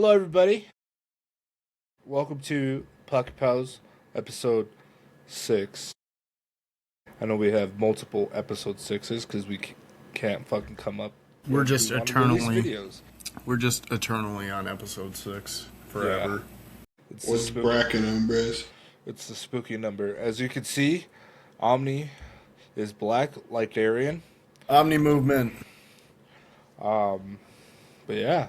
Hello, everybody. Welcome to Pocket Pals, episode 6. I know we have multiple episode 6s because we can't fucking come up. We're just eternally videos. We're just eternally on episode 6 forever. Yeah. What's bracking them, Briz? It's the spooky number. As you can see, Omni is black like Darien. Omni movement. But yeah.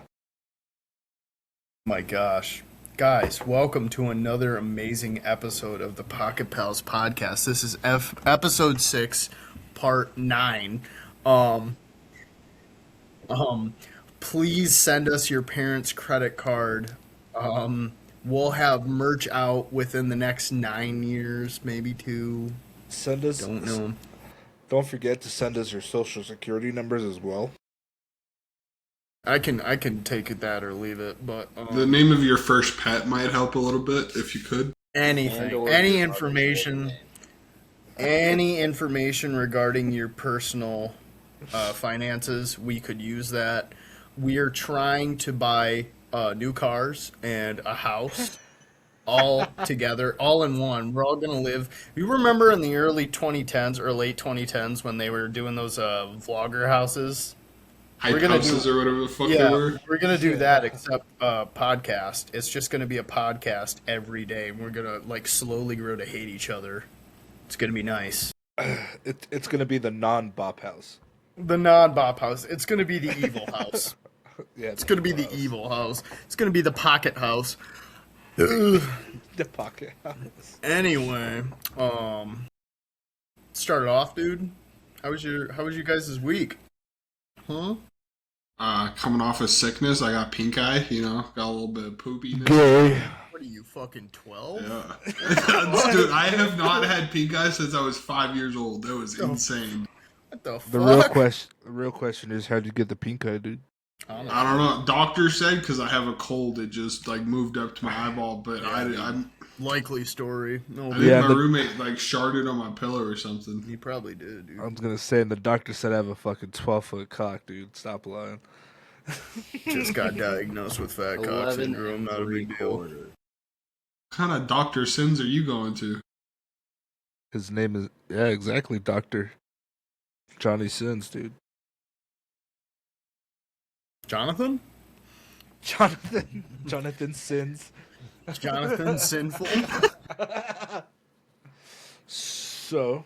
My gosh. Guys, welcome to another amazing episode of the Pocket Pals podcast. This is episode 6, part 9. Please send us your parents' credit card. We'll have merch out within the next 9 years, maybe 2. Send us. Don't know. Don't forget to send us your social security numbers as well. I can take it that or leave it, but the name of your first pet might help a little bit if you could. Anything, any information regarding your personal finances, we could use that. We are trying to buy new cars and a house all together, all in one. We're all gonna live. You remember in the early 2010s or late 2010s when they were doing those vlogger houses? Hype houses or whatever the fuck they were. We're going to do that except podcast. It's just going to be a podcast every day. We're going to slowly grow to hate each other. It's going to be nice. It's going to be the non-bop house. The non-bop house. It's going to be the evil house. Yeah, it's going to be the evil house. It's going to be the pocket house. The pocket house. Anyway, start it off, dude. How was your guys' week? Huh? Coming off of sickness, I got pink eye, got a little bit of poopiness. Gay. What are you, fucking 12? Yeah. Dude, I have not had pink eye since I was 5 years old. That was insane. What the fuck? The real question is, how'd you get the pink eye, dude? I don't know. Doctor said because I have a cold, it just moved up to my eyeball, but I'm... Likely story. No, I think my roommate sharded on my pillow or something. He probably did, dude. I was gonna say, and the doctor said I have a fucking 12-foot cock, dude. Stop lying. Just got diagnosed with fat cock syndrome. Not a big deal. What kind of Dr. Sins are you going to? His name is exactly, Dr. Johnny Sins, dude. Jonathan Sins. Jonathan Sinful. So,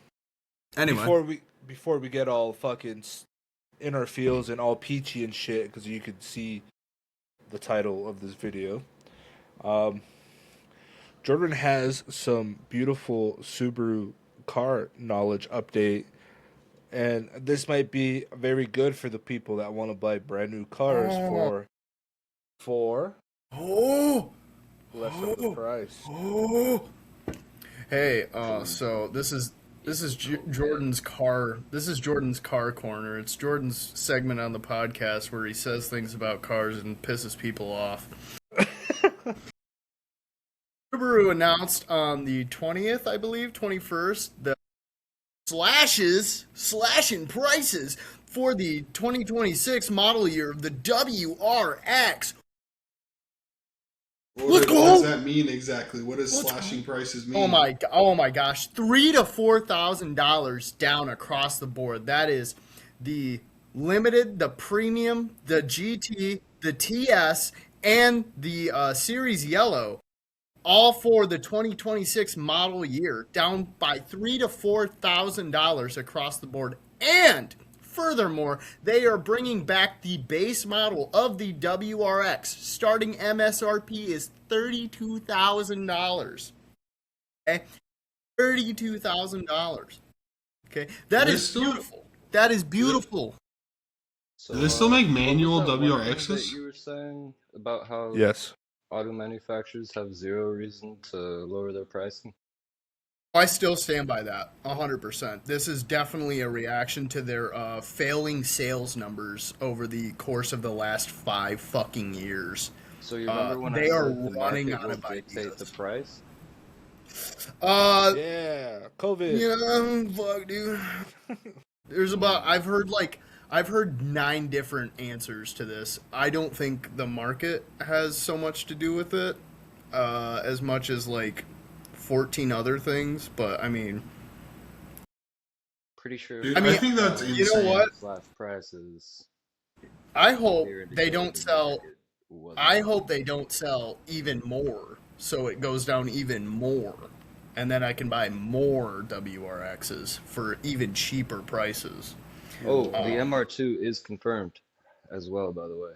anyway, before we get all fucking in our feels and all peachy and shit, because you could see the title of this video, Jordan has some beautiful Subaru car knowledge update, and this might be very good for the people that want to buy brand new cars for less of the price. Hey, so this is Jordan's car. This is Jordan's car corner. It's Jordan's segment on the podcast where he says things about cars and pisses people off. Subaru announced on the 20th, I believe, 21st, the slashing prices for the 2026 model year of the WRX. What does that mean exactly? What does slashing prices mean? Oh my gosh, $3,000 to $4,000 down across the board. That is the limited, the premium, the GT, the TS, and the Series Yellow, all for the 2026 model year, down by $3,000 to $4,000 across the board. And furthermore, they are bringing back the base model of the WRX. Starting MSRP is $32,000. Okay? $32,000. Okay? That is beautiful. That is beautiful. Do they still make manual WRXs? That you were saying about how auto manufacturers have zero reason to lower their pricing? I still stand by that 100%. This is definitely a reaction to their failing sales numbers over the course of the last 5 fucking years. So you remember when they I are said the running market out of will dictate ideas. the price? COVID. Yeah, fuck, dude. I've I've heard 9 different answers to this. I don't think the market has so much to do with it, as much as like 14 other things. But I mean, Pretty sure. Dude, I think that's insane. You know what? Slash prices. I hope they don't sell. I hope they that. don't sell even more, so it goes down even more, and then I can buy more WRXs for even cheaper prices. Oh, the MR2 is confirmed as well, by the way.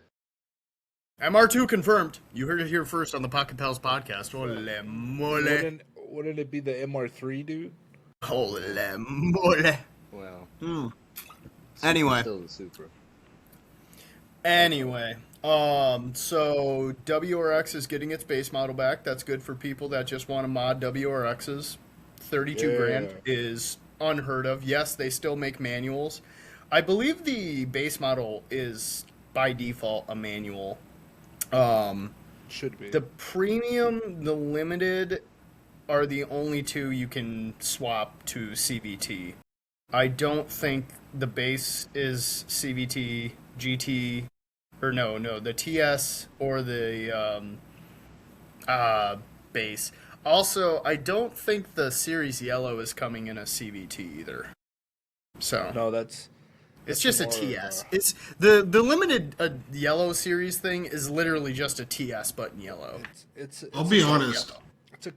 MR2 confirmed. You heard it here first on the Pocket Pals podcast. Holy mole. Wouldn't it be the MR3, dude? Holy mole. Well. Anyway. Still the Supra. Anyway, so WRX is getting its base model back. That's good for people that just want to mod WRXs. 32 grand is unheard of. Yes, they still make manuals. I believe the base model is by default a manual. Should be. The premium, the limited are the only two you can swap to CVT. I don't think the base is CVT, GT, or no, the TS or the base. Also, I don't think the Series Yellow is coming in a CVT either. So no, it's just a TS. It's the limited yellow series thing is literally just a TS button yellow. I'll be honest.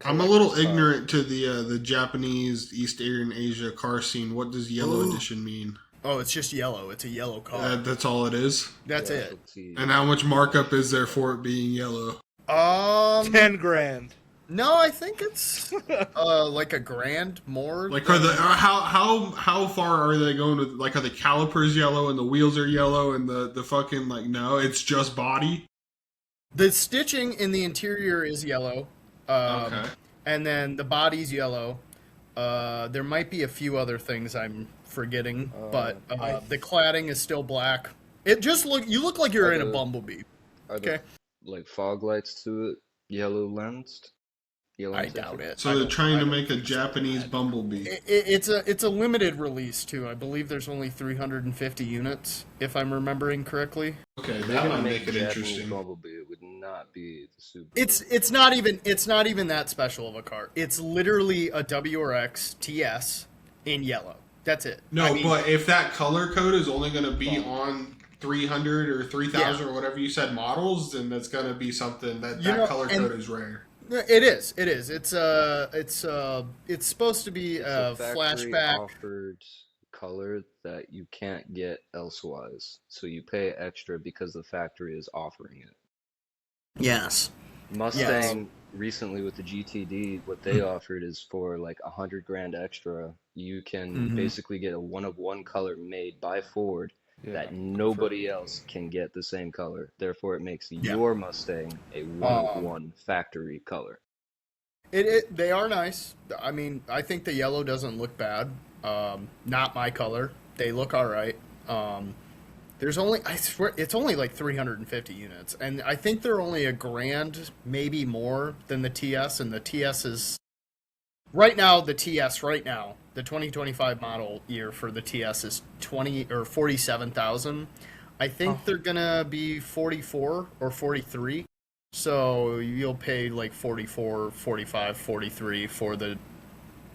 I'm a little ignorant to the Japanese, East Asia car scene. What does yellow edition mean? Oh, it's just yellow. It's a yellow car. That's all it is? That's it. And how much markup is there for it being yellow? 10 grand. No, I think it's like $1,000 more. Like, are the how far are they going with? Like, are the calipers yellow and the wheels are yellow and the fucking like? No, it's just body. The stitching in the interior is yellow. Okay. And then the body's yellow. There might be a few other things I'm forgetting, but the cladding is still black. It just you look like you're in a Bumblebee. Okay. Like fog lights to it, yellow lensed. I doubt it. So they're trying to make a Japanese Bumblebee. It's a limited release too. I believe there's only 350 units, if I'm remembering correctly. Okay, that might make it interesting. Bumblebee, it would not be the Subaru. It's not even that special of a car. It's literally a WRX TS in yellow. That's it. No, but if that color code is only going to be on 300 or 3000 or whatever you said models, then that's going to be something that color code is rare. It is. It's supposed to be a flashback offered color that you can't get elsewise. So you pay extra because the factory is offering it. Yes. Mustang recently with the GTD, what they offered is for like $100,000 extra. You can basically get a one-of-one color made by Ford. That nobody else can get the same color. Therefore, it makes your Mustang a one-of-one factory color. They are nice. I mean, I think the yellow doesn't look bad. Not my color. They look all right. There's only, I swear, it's only like 350 units, and I think they're only $1,000, maybe more than the TS. And the TS is right now. The 2025 model year for the TS is 47,000. I think they're gonna be 44 or 43. So you'll pay like 44, 45, 43 for the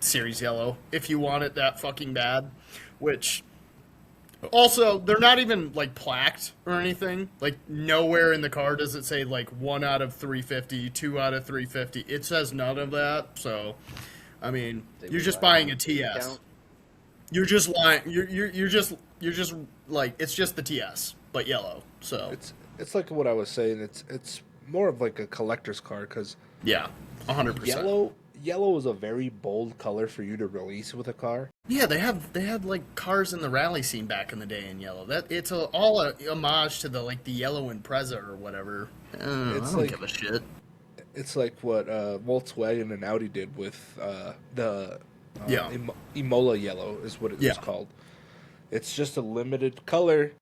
Series Yellow if you want it that fucking bad. Which also, they're not even like plaqued or anything. Like nowhere in the car does it say like 1 out of 350, 2 out of 350. It says none of that. So I mean, you're just buying a TS. You're just lying. You're just like, it's just the TS but yellow. So it's like what I was saying. It's more of like a collector's car because 100%. Yellow is a very bold color for you to release with a car. Yeah, they had like cars in the rally scene back in the day in yellow. That it's all a homage to the yellow Impreza or whatever. I don't give a shit. It's like what Volkswagen and Audi did with the Imola yellow is what it's called. It's just a limited color,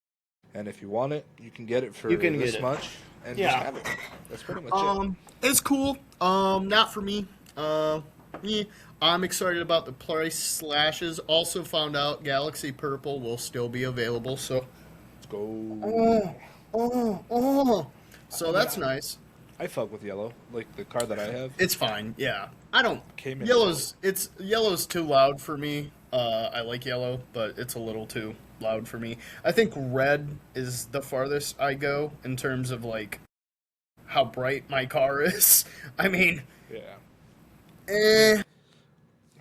and if you want it, you can get it for this much, and just have it. That's pretty much it. It's cool. Not for me. I'm excited about the price slashes. Also found out Galaxy Purple will still be available, so go. Oh. So I mean, that's nice. I fuck with yellow, like the car that I have. It's fine. Yeah, I don't. Came in Yellow's too loud for me. I like yellow, but it's a little too loud for me. I think red is the farthest I go in terms of like how bright my car is. I mean, yeah. eh.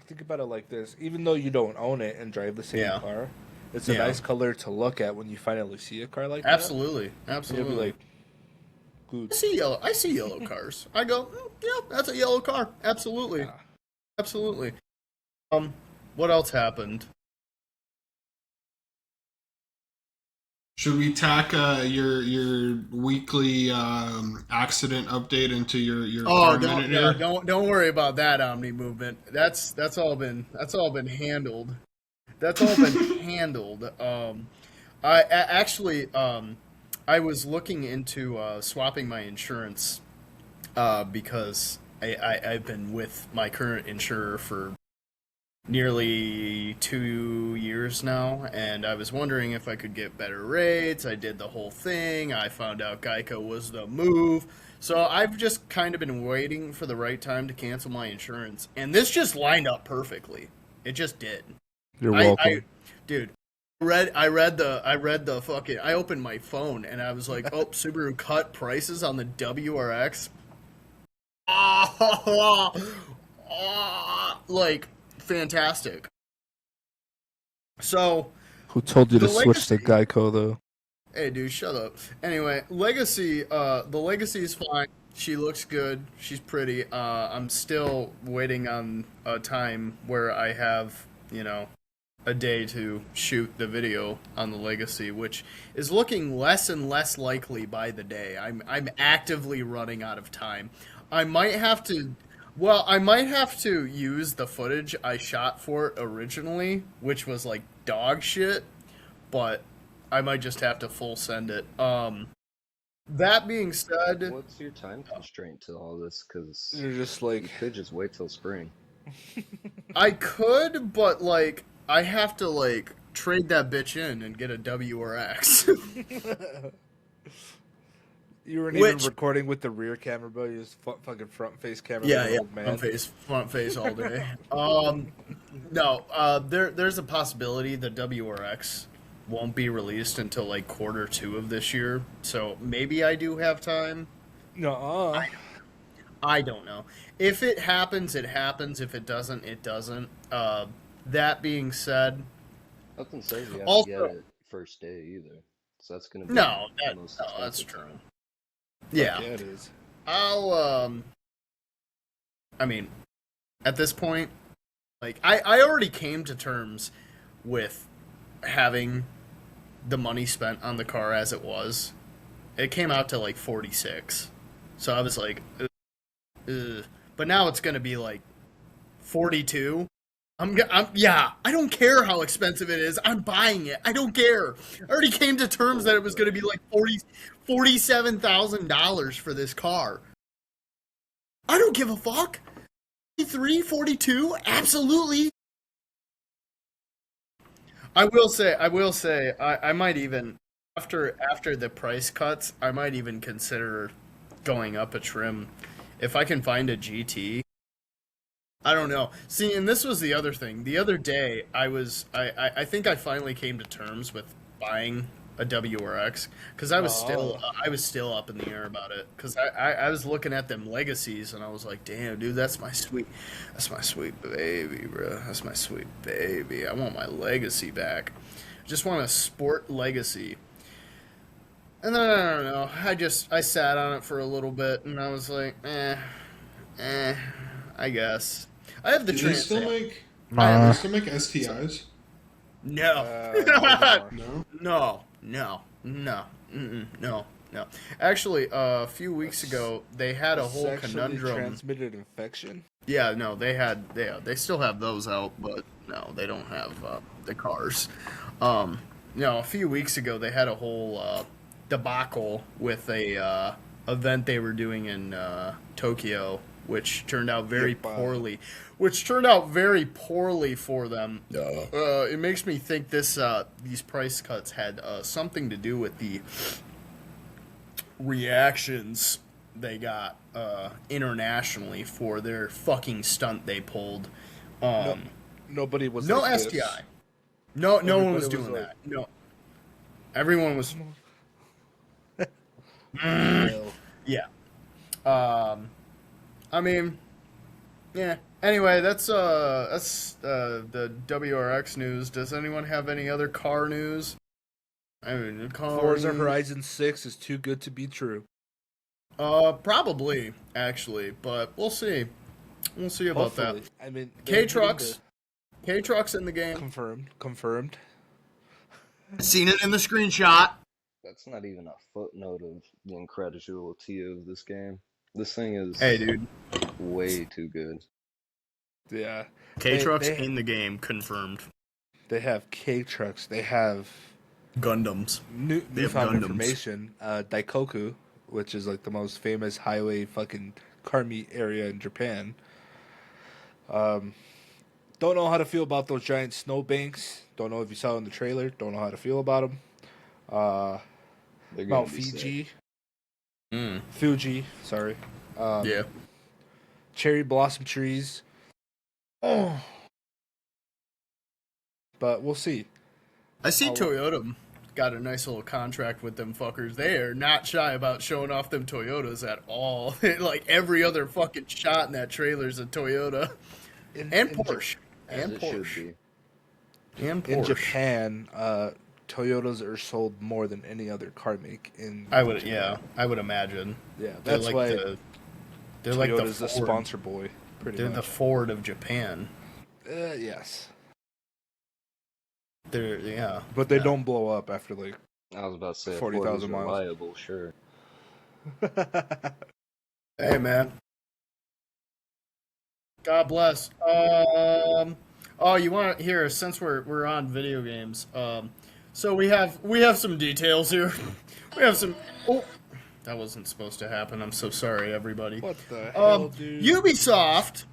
Think about it like this: even though you don't own it and drive the same Yeah. car, it's a Yeah. nice color to look at when you finally see a car like Absolutely, that. absolutely. You'll be like, good. I see yellow cars. I go, yeah, that's a yellow car. Absolutely, Yeah. absolutely. What else happened? Should we tack your weekly accident update into your Oh, car minute here? don't worry about that Omni movement. That's all been handled. That's all been handled. Actually, I was looking into swapping my insurance because I've been with my current insurer for nearly 2 years now, and I was wondering if I could get better rates. I did the whole thing. I found out Geico was the move. So I've just kind of been waiting for the right time to cancel my insurance, and this just lined up perfectly. It just did. You're welcome. Dude, I opened my phone and I was like, oh, Subaru cut prices on the WRX. Like fantastic. So, Who told you to the switch to Legacy- Geico though? Hey, dude, shut up. Anyway, Legacy, the Legacy is fine. She looks good. She's pretty. I'm still waiting on a time where I have, a day to shoot the video on the Legacy, which is looking less and less likely by the day. I'm actively running out of time. I might have to use the footage I shot for it originally, which was like dog shit, but I might just have to full send it. That being said, What's your time constraint to all this? Because You're just you like, could just wait till spring. I could, but like I have to like trade that bitch in and get a WRX. you weren't Which- even recording with the rear camera, bro. You just fucking front face camera. Yeah, like an yeah, old man. front face all day. No, there's a possibility the WRX won't be released until like Q2 of this year, so maybe I do have time. No, I don't know. If it happens, it happens. If it doesn't, it doesn't. That being said, Nothing says you have Also- to get it first day either. So that's gonna be no, the most that's expensive. true. Yeah, yeah, it is. I'll. I mean, at this point, like I already came to terms with having the money spent on the car as it was. It came out to like 46, so I was like, ugh. But now it's gonna be like 42. Yeah. I don't care how expensive it is. I'm buying it. I don't care. I already came to terms that it was gonna be like $47,000 for this car. I don't give a fuck. 43, 42, absolutely. I will say, I might even after the price cuts, I might even consider going up a trim if I can find a GT. I don't know. See, and this was the other thing. The other day, I think I finally came to terms with buying a WRX because I was still up in the air about it because I was looking at them legacies and I was like, damn, dude, that's my sweet baby, bro. That's my sweet baby. I want my legacy back. Just want a sport legacy. And then I don't know. I sat on it for a little bit and I was like, I guess. I have the Do they still Trans. make? I- They still make STIs? No. No. No. Actually, a few weeks ago, they had a whole Sexually conundrum. transmitted infection. Yeah, no, they still have those out, but no, they don't have the cars. A few weeks ago, they had a whole debacle with a event they were doing in Tokyo which turned out very poorly. Which turned out very poorly for them. It makes me think these price cuts had something to do with the reactions they got internationally for their fucking stunt they pulled. Nobody was no like STI. this. No one Everybody was was doing like- that. No, everyone was. Well, Yeah. I mean, yeah. Anyway, that's the WRX news. Does anyone have any other car news? I mean, car Forza news? Horizon 6 is too good to be true. Probably actually, but we'll see. We'll see about Hopefully. that. I mean, K-Trucks in the game. Confirmed. Seen it in the screenshot. That's not even a footnote of the incredulity of this game. This thing is Hey, dude. way too good. Yeah. K-Trucks They- in the game confirmed. They have K-Trucks. They have Gundams. They have newfound Gundams. information. Daikoku, which is like the most famous highway fucking car meet area in Japan. Don't know how to feel about those giant snowbanks. Don't know if you saw in the trailer. Don't know how to feel about them. They're gonna Mount be Fiji. sick. Fuji, sorry. Yeah. Cherry blossom trees. Oh. But we'll see. I see Toyota got a nice little contract with them fuckers. They are not shy about showing off them Toyotas at all. Like every other fucking shot in that trailer is a Toyota. And Porsche. As And it should Porsche. be. And Porsche. In Japan, Toyotas are sold more than any other car make in I would Japan. imagine. Yeah, They're that's like why they're Toyota's like the the Ford. sponsor boy. Pretty They're the much. Ford of Japan. Yes. They're But they yeah. don't blow up after like I was about to say 40,000 40,000 miles. reliable, sure. Hey man. God bless. Oh, you want to hear? Since we're on video games, so we have some details here. We have some. Oh, that wasn't supposed to happen. I'm so sorry, everybody. What the hell, dude? Ubisoft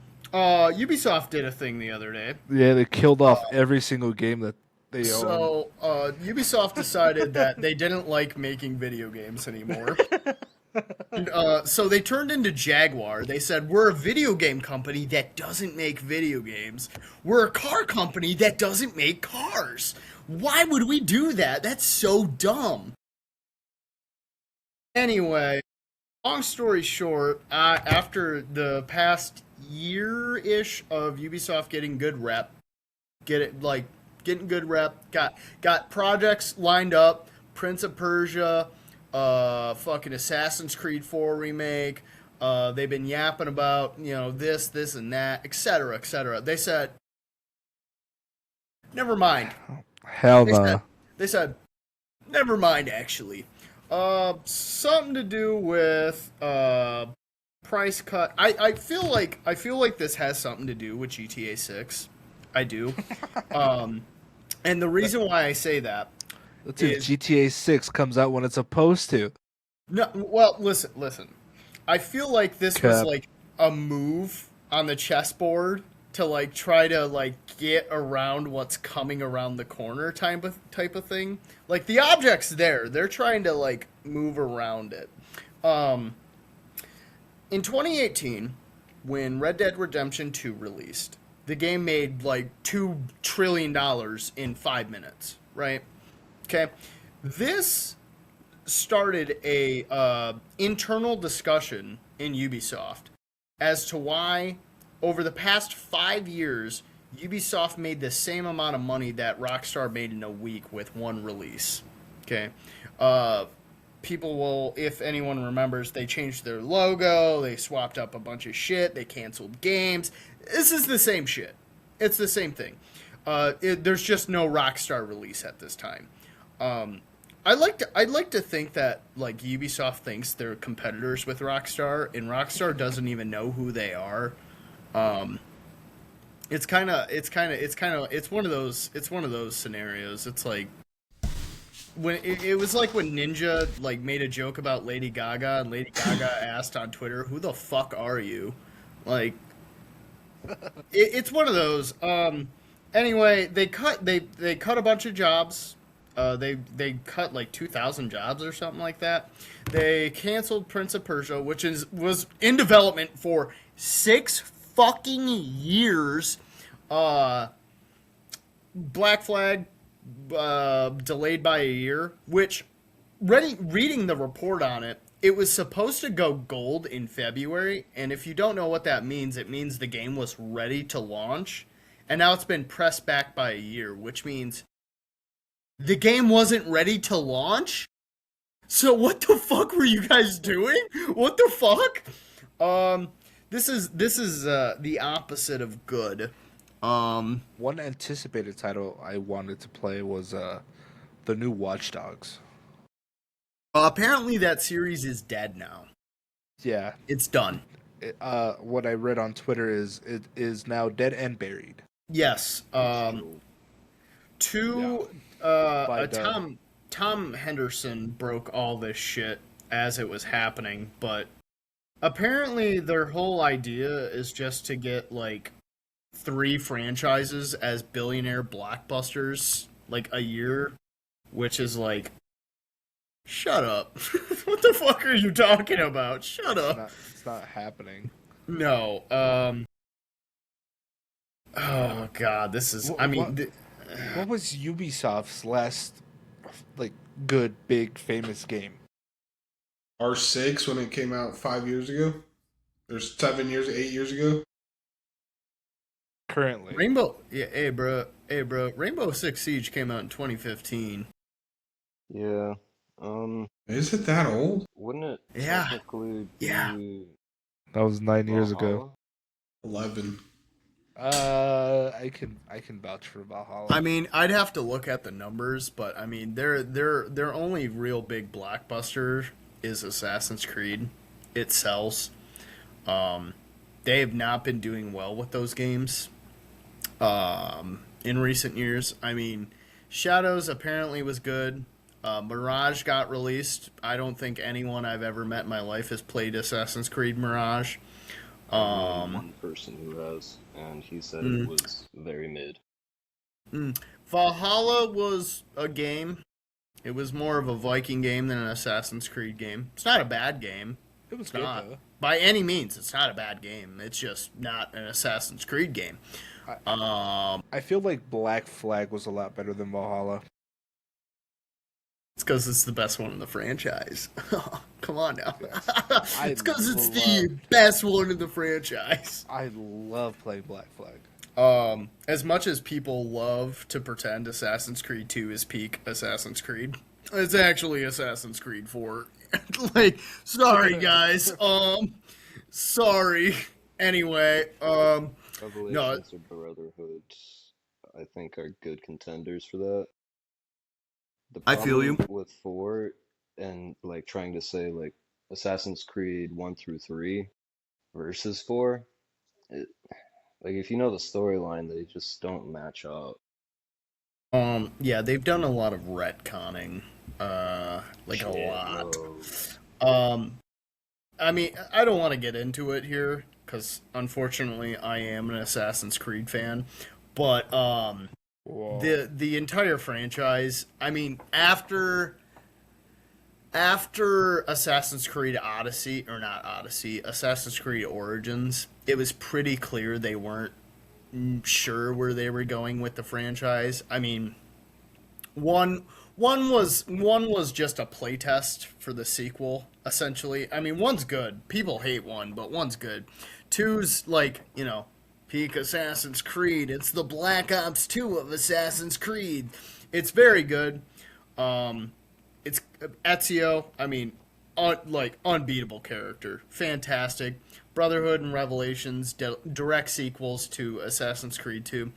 did a thing the other day. Yeah, they killed off every single game that they own. So Ubisoft decided that they didn't like making video games anymore. So they turned into Jaguar. They said, we're a video game company that doesn't make video games. We're a car company that doesn't make cars. Why would we do that? That's so dumb. Anyway, long story short, after the past year-ish of Ubisoft getting good rep, getting good rep, got projects lined up, Prince of Persia, fucking Assassin's Creed 4 remake. They've been yapping about, this and that, etc., etc. They said, never mind. Hell no. They said, never mind, actually. Something to do with price cut. I feel like this has something to do with GTA 6. I do. And the reason why I say that Let's see if GTA 6 comes out when it's supposed to. No, well, listen. I feel like this was like a move on the chessboard to like try to like get around what's coming around the corner type of thing. Like the object's there. They're trying to like move around it. In 2018, when Red Dead Redemption 2 released, the game made like $2 trillion in 5 minutes, right? Okay. This started a internal discussion in Ubisoft as to why over the past 5 years Ubisoft made the same amount of money that Rockstar made in a week with one release. Okay. People will, if anyone remembers, they changed their logo, they swapped up a bunch of shit, they canceled games. This is the same shit. It's the same thing. There's just no Rockstar release at this time. I'd like to think that like Ubisoft thinks they're competitors with Rockstar, and Rockstar doesn't even know who they are. It's one of those scenarios. It's like when it was like when Ninja like made a joke about Lady Gaga, and Lady Gaga asked on Twitter, "Who the fuck are you?" Like, it's one of those. Anyway, they cut a bunch of jobs. They cut like 2,000 jobs or something like that. They canceled Prince of Persia, which was in development for 6 fucking years. Black Flag delayed by a year, which reading the report on it, it was supposed to go gold in February, and if you don't know what that means, it means the game was ready to launch, and now it's been pressed back by a year, which means the game wasn't ready to launch? So what the fuck were you guys doing? What the fuck? This is the opposite of good. One anticipated title I wanted to play was the new Watch Dogs. Apparently that series is dead now. Yeah. It's done. What I read on Twitter is it is now dead and buried. Yes. Tom Henderson broke all this shit as it was happening, but apparently their whole idea is just to get like 3 franchises as billionaire blockbusters like a year, which is like, shut up. What the fuck are you talking about? Shut up. It's not happening. No. Oh god, this is. I mean, what was Ubisoft's last like good, big, famous game? R6 when it came out 5 years ago. There's 7 years, 8 years ago. Currently, Rainbow. Yeah, hey bro. Rainbow Six Siege came out in 2015. Yeah. Is it that old? Wouldn't it Yeah. technically be Yeah. that was 9 years ago. Valhalla? 11. I can vouch for Valhalla. I mean, I'd have to look at the numbers, but I mean, their only real big blockbuster is Assassin's Creed. It sells. They have not been doing well with those games. In recent years, I mean, Shadows apparently was good. Mirage got released. I don't think anyone I've ever met in my life has played Assassin's Creed Mirage. One person who has, and he said it was very mid. Valhalla was a game. It was more of a Viking game than an Assassin's Creed game. It's not a bad game. It was It's good not. though. By any means, it's not a bad game. It's just not an Assassin's Creed game. I feel like Black Flag was a lot better than Valhalla. It's because it's the best one in the franchise. Come on now. It's because it's I the best one in the franchise. I love playing Black Flag. As much as people love to pretend Assassin's Creed 2 is peak Assassin's Creed, it's actually Assassin's Creed 4. Like, sorry guys. Sorry. Anyway, Revelations or Brotherhood, I think, are good contenders for that. The I feel you. problem with 4 and like trying to say like Assassin's Creed 1 through 3 versus 4, like if you know the storyline, they just don't match up. yeah, they've done a lot of retconning. Like a lot. No. I mean, I don't want to get into it here because unfortunately I am an Assassin's Creed fan, but Whoa. the entire franchise. I mean, after Assassin's Creed Odyssey, or not Odyssey, Assassin's Creed Origins, it was pretty clear they weren't sure where they were going with the franchise. I mean, one was just a playtest for the sequel, essentially. I mean, one's good. People hate one, but one's good. Two's like, peak Assassin's Creed. It's the Black Ops 2 of Assassin's Creed. It's very good. It's Ezio. I mean, unbeatable character. Fantastic. Brotherhood and Revelations, direct sequels to Assassin's Creed 2.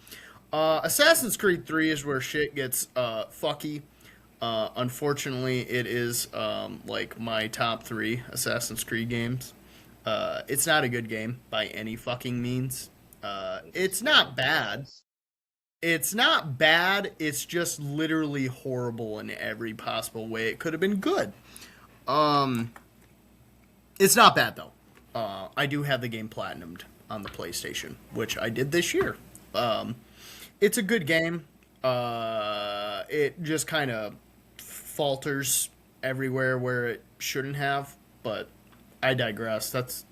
Assassin's Creed 3 is where shit gets fucky. Unfortunately, it is like my top 3 Assassin's Creed games. It's not a good game by any fucking means. It's not bad. It's not bad. It's just literally horrible in every possible way. It could have been good. It's not bad though. I do have the game platinumed on the PlayStation, which I did this year. It's a good game. It just kind of falters everywhere where it shouldn't have, but I digress. That.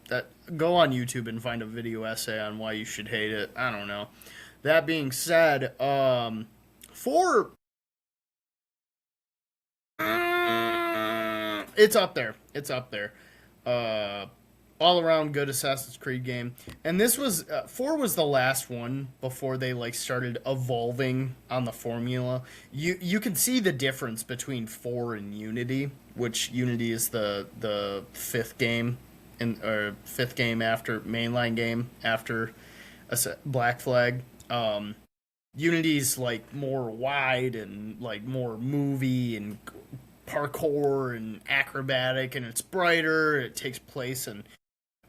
Go on YouTube and find a video essay on why you should hate it. I don't know. That being said, for it's up there. It's up there. All around good Assassin's Creed game. And this was 4 was the last one before they like started evolving on the formula. You can see the difference between 4 and Unity, which Unity is the fifth game or fifth game after mainline game after Black Flag. Unity's like more wide and like more movie and parkour and acrobatic, and it's brighter. It takes place in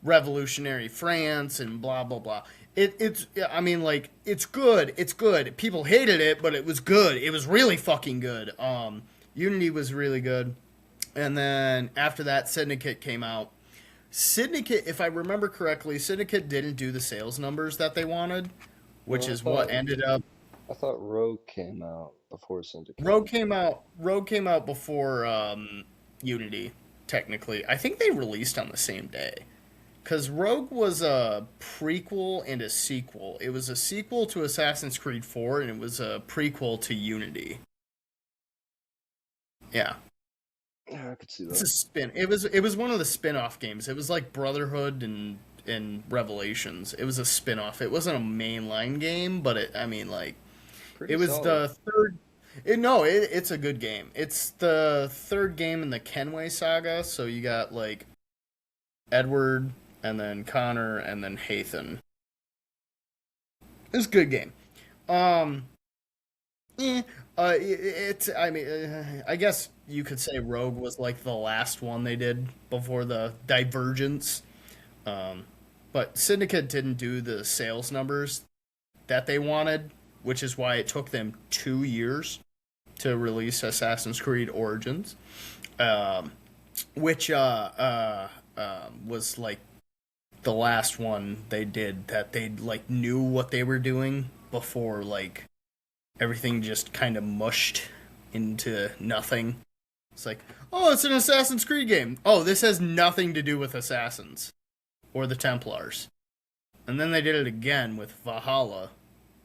revolutionary France and blah blah blah. It's I mean like it's good. It's good. People hated it, but it was good. It was really fucking good. Unity was really good. And then after that, Syndicate came out. Syndicate, if I remember correctly, Syndicate didn't do the sales numbers that they wanted, which is what ended up. I thought Rogue came out before Syndicate. Rogue came out before Unity. Technically, I think they released on the same day. Because Rogue was a prequel and a sequel. It was a sequel to Assassin's Creed 4, and it was a prequel to Unity. Yeah. Yeah, I could see that. It's a spin. It was one of the spin-off games. It was like Brotherhood and Revelations. It was a spin-off. It wasn't a mainline game, but Pretty it was solid. the third. It's a good game. It's the third game in the Kenway saga. So you got like Edward, and then Connor, and then Hathan. It's a good game. I guess you could say Rogue was like the last one they did before the Divergence. But Syndicate didn't do the sales numbers that they wanted, which is why it took them 2 years to release Assassin's Creed Origins, which was like the last one they did that they like knew what they were doing before like everything just kind of mushed into nothing. It's like, oh, it's an Assassin's Creed game. Oh, this has nothing to do with Assassins or the Templars. And then they did it again with Valhalla.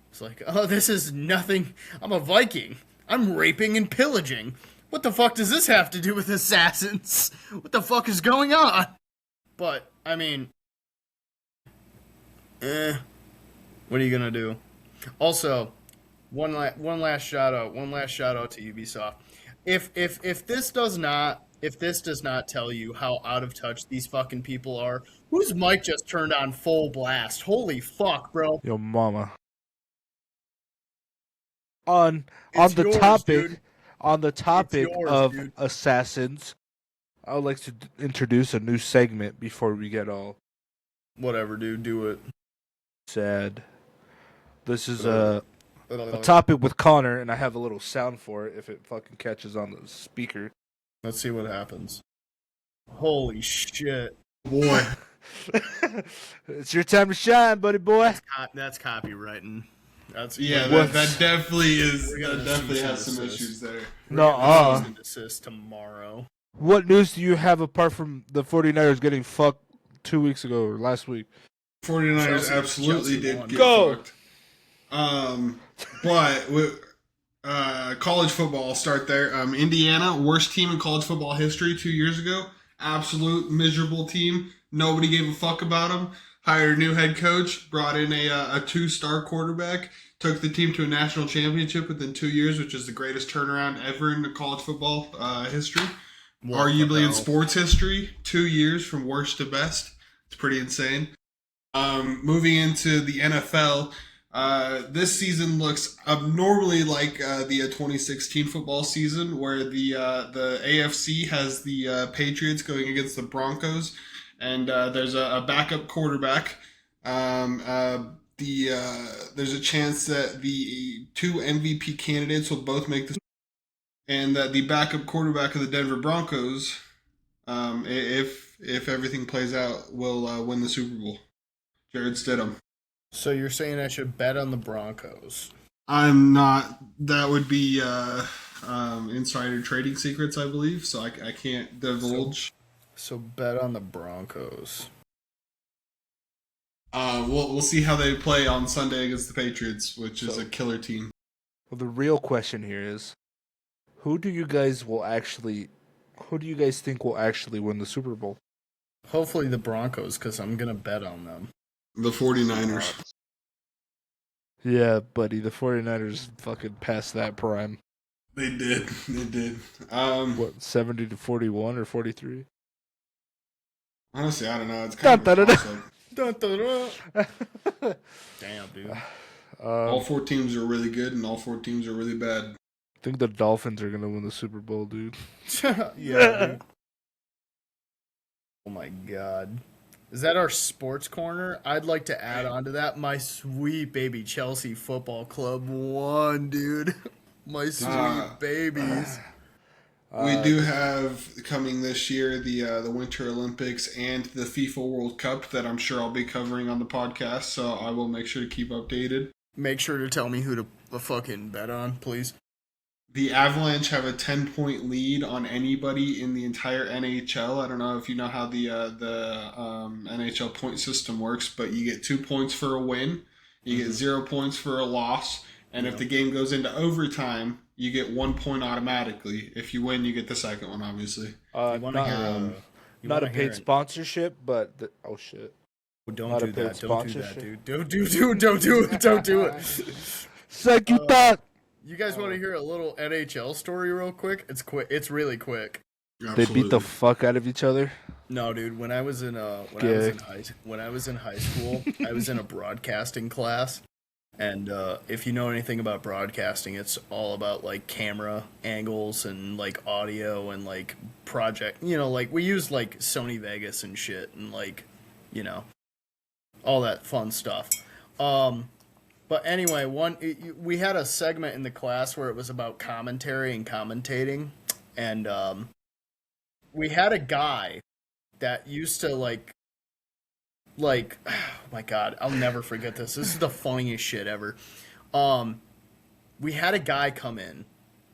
It's like, oh, this is nothing. I'm a Viking. I'm raping and pillaging. What the fuck does this have to do with Assassins? What the fuck is going on? But, I mean, what are you gonna do? Also, one last shout out to Ubisoft. If this does not tell you how out of touch these fucking people are, whose mic just turned on full blast? Holy fuck, bro! Yo, mama. On It's the yours, topic dude. on the topic It's yours, of dude. assassins, I would like to introduce a new segment before we get all Whatever, dude. Do it. sad. This is a topic with Connor, and I have a little sound for it if it fucking catches on the speaker. Let's see what happens. Holy shit! Boy, It's your time to shine, buddy boy. That's copywriting. That's yeah, What? that definitely is. We're gonna That definitely has cease some and desist. issues there. No, Desist tomorrow. What news do you have apart from the 49ers getting fucked 2 weeks ago or last week? 49ers Chelsea- absolutely Chelsea did won. get Go! fucked. But with college football, I'll start there. Indiana, worst team in college football history 2 years ago. Absolute miserable team. Nobody gave a fuck about them. Hired a new head coach, brought in a 2-star quarterback, took the team to a national championship within 2 years, which is the greatest turnaround ever in the college football history. What Arguably the in hell? sports history, 2 years from worst to best. It's pretty insane. Moving into the NFL, this season looks abnormally like the 2016 football season, where the AFC has the Patriots going against the Broncos, and there's a backup quarterback. There's a chance that the 2 MVP candidates will both make this, and that the backup quarterback of the Denver Broncos, if if everything plays out, will win the Super Bowl. Jared Stidham. So you're saying I should bet on the Broncos? I'm not. That would be insider trading secrets, I believe. So I can't divulge. So bet on the Broncos. We'll see how they play on Sunday against the Patriots, which is a killer team. Well, the real question here is, who do you guys think will actually win the Super Bowl? Hopefully the Broncos, because I'm gonna bet on them. The 49ers. Yeah, buddy, the 49ers fucking passed that prime. They did. What, 70-41 or 43? Honestly, I don't know. It's kind of a toss-up. Damn, dude. All 4 teams are really good, and all 4 teams are really bad. I think the Dolphins are gonna win the Super Bowl, dude. Yeah, dude. Oh my god. Is that our sports corner? I'd like to add on to that. My sweet baby Chelsea Football Club won, dude. My sweet babies. We do have coming this year the Winter Olympics and the FIFA World Cup that I'm sure I'll be covering on the podcast, so I will make sure to keep updated. Make sure to tell me who to fucking bet on, please. The Avalanche have a 10-point lead on anybody in the entire NHL. I don't know if you know how the NHL point system works, but you get 2 points for a win, you get 0 points for a loss, and if the game goes into overtime, you get 1 point automatically. If you win, you get the second one, obviously. Not a paid sponsorship, but oh shit! Don't do that. Don't do that, dude. Don't do it. Don't do it. Suck you thought. You guys want to hear a little NHL story real quick? It's quick. It's really quick. Absolutely. They beat the fuck out of each other. No, dude. When I was in high school, I was in a broadcasting class, and if you know anything about broadcasting, it's all about like camera angles and like audio and like project. You know, like we use like Sony Vegas and shit, and like, you know, all that fun stuff. But anyway, we had a segment in the class where it was about commentary and commentating, and we had a guy that used to like, oh my god, I'll never forget this. This is the funniest shit ever. We had a guy come in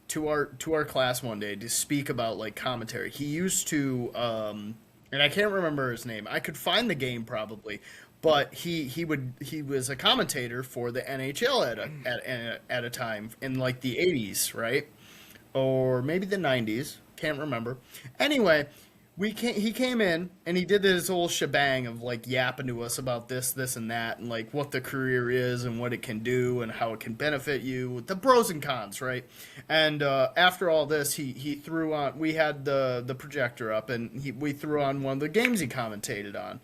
to our class one day to speak about like commentary. He used to, and I can't remember his name. I could find the game probably. But he was a commentator for the NHL at a time in like the 80s, right? Or maybe the 90s, can't remember. Anyway, he came in and he did this whole shebang of like yapping to us about this and that, and like what the career is and what it can do and how it can benefit you, the pros and cons, right? And after all this, he threw on. We had the projector up, and we threw on one of the games he commentated on.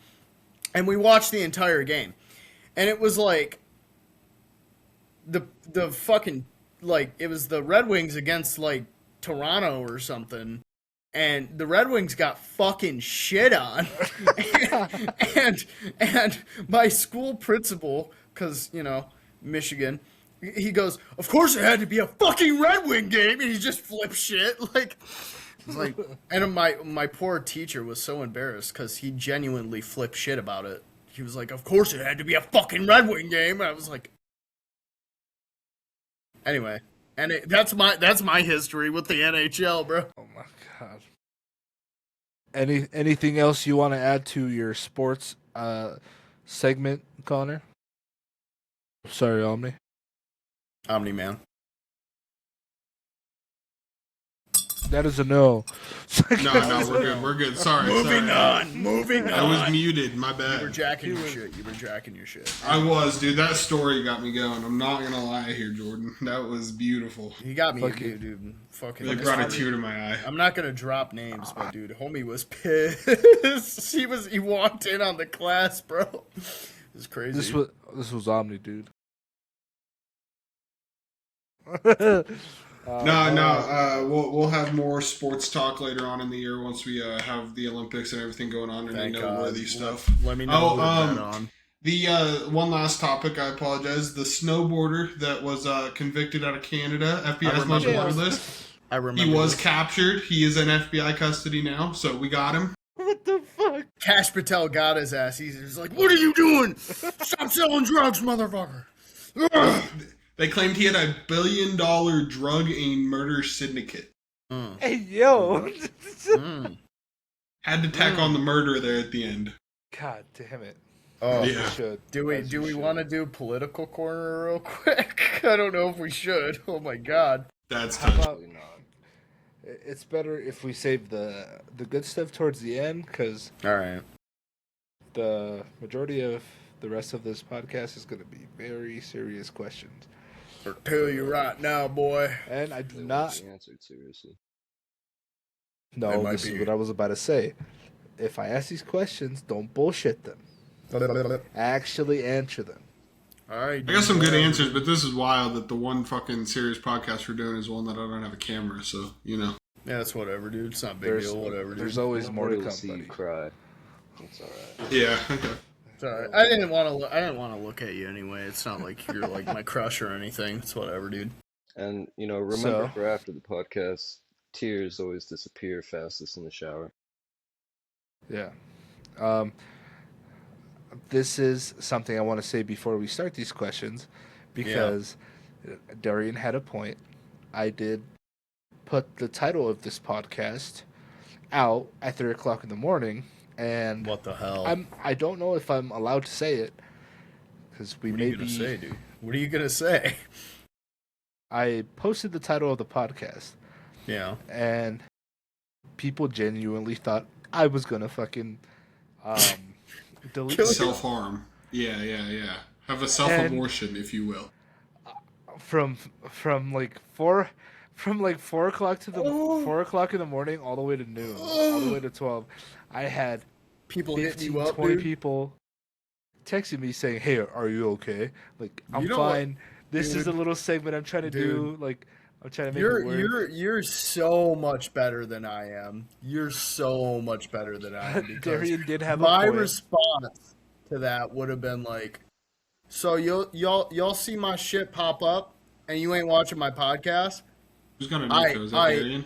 And we watched the entire game. And it was like the fucking, like, it was the Red Wings against like Toronto or something. And the Red Wings got fucking shit on. and my school principal, because, you know, Michigan, he goes, of course it had to be a fucking Red Wing game. And he just flipped shit. Like, and my poor teacher was so embarrassed because he genuinely flipped shit about it. He was like, of course it had to be a fucking Red Wing game. And I was like, anyway, and that's my history with the NHL, bro. Oh my god. Anything else you want to add to your sports segment, Connor? Sorry, Omni. Omni man. That is a no. No, we're good. Sorry. Moving on. I was muted. My bad. You were jacking your shit. I was, dude. That story got me going. I'm not gonna lie here, Jordan. That was beautiful. He got me, dude. Fucking. It brought a tear to my eye. I'm not gonna drop names, but dude, homie was pissed. He walked in on the class, bro. It was crazy. This was Omni, dude. We'll have more sports talk later on in the year once we have the Olympics and everything going on and noteworthy stuff. Let me know. On. The one last topic, I apologize. The snowboarder that was convicted out of Canada, FBI's most wanted list. I remember. He was captured. He is in FBI custody now, so we got him. What the fuck? Cash Patel got his ass. He's like, "What are you doing? Stop selling drugs, motherfucker!" They claimed he had a $1 billion drug and murder syndicate. Hey, yo. Had to tack on the murder there at the end. God damn it. Oh, Yeah. You should. do we want to do political corner real quick? I don't know if we should. Oh my god. That's How touching. about, Probably not. it's better if we save the good stuff towards the end, because All right. the majority of the rest of this podcast is going to be very serious questions. I'll tell you right now, boy. And I do They won't not. be answered seriously. They No, might this be. is what I was about to say. If I ask these questions, don't bullshit them. Actually answer them. All right. I got some good answers, but this is wild that the one fucking serious podcast we're doing is one that I don't have a camera, so, you know. Yeah, it's whatever, dude. It's not a big There's, deal. Whatever, dude. there's always more to Nobody will come, see you buddy. cry. It's alright. Yeah. It's all right. I didn't want to look at you anyway. It's not like you're like my crush or anything. It's whatever, dude. And, remember So- for after the podcast, tears always disappear fastest in the shower. Yeah. This is something I want to say before we start these questions, because Darian had a point. I did put the title of this podcast out at 3 o'clock in the morning, and What the hell? I don't know if I'm allowed to say it, because we What are may you gonna be. say, dude? What are you gonna say? I posted the title of the podcast, Yeah. and people genuinely thought I was gonna fucking delete Kill it. Self-harm. Yeah. Have a self-abortion, if you will. from like 4 o'clock to the Oh. 4 o'clock in the morning all the way to noon, all the way to 12. I had People hitting 15, you up, 20 dude. people texting me saying, "Hey, are you okay? Like, I'm You know what, fine. This is a dude? little segment I'm trying to do. Dude. Like, I'm trying to make it work." You're so much better than I am. You're so much better than I am. Because Darian did have my a point. response to that would have been like, "So y'all see my shit pop up, and you ain't watching my podcast?" Who's gonna make those? Is that Darian?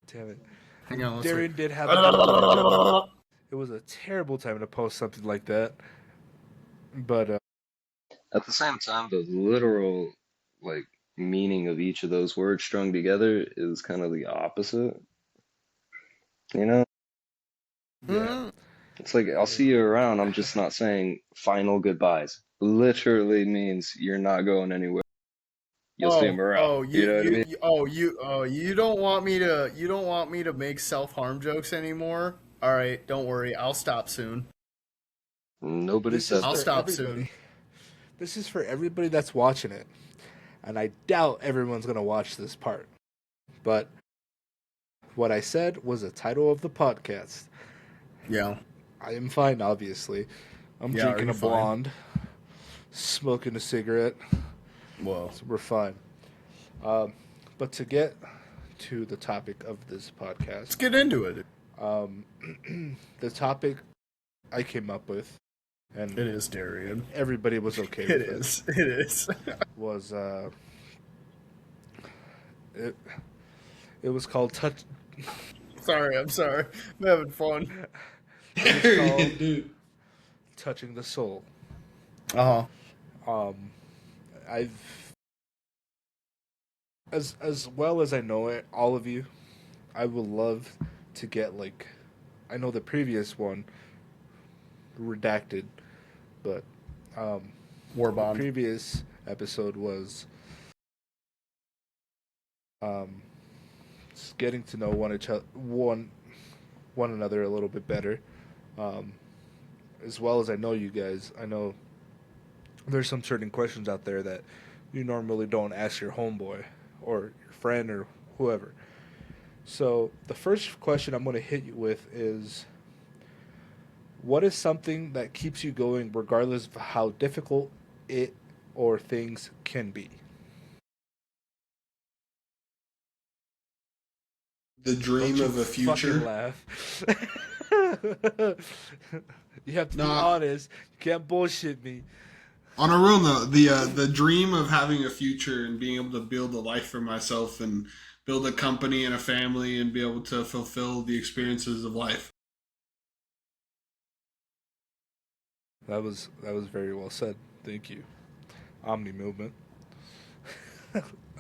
Damn it. Hang on, let's Darian did have a point. It was a terrible time to post something like that. But At the same time, the literal, meaning of each of those words strung together is kind of the opposite. You know? yeah. It's like, I'll see you around, I'm just not saying final goodbyes. Literally means you're not going anywhere. You'll see him around. Oh, you know what I mean? you don't want me to make self-harm jokes anymore? All right, don't worry. I'll stop soon. Nobody This said is I'll for that. stop everybody. soon. This is for everybody that's watching it. And I doubt everyone's going to watch this part. But what I said was the title of the podcast. Yeah. I am fine, obviously. I'm Yeah, are drinking you a fine? blonde, smoking a cigarette, Whoa. so we're fine. But to get to the topic of this Let's podcast, get into it. the topic I came up with, and It is Darian. everybody was okay with It is. It is. was it was called touch. Sorry, I'm sorry. I'm having fun. Darian, dude. Touching the soul. Uh-huh. I've as well as I know it, all of you, I would love to get I know the previous one redacted, but War the Bond. previous episode was just getting to know one another a little bit better. As well as I know you guys, I know there's some certain questions out there that you normally don't ask your homeboy or your friend or whoever. So the first question I'm going to hit you with is, what is something that keeps you going regardless of how difficult it or things can be? The dream Don't of you a future. fucking laugh. You have to be Nah. honest. You can't bullshit me. On a real note, the dream of having a future and being able to build a life for myself and build a company and a family and be able to fulfill the experiences of life. That was very well said. Thank you. Omni movement.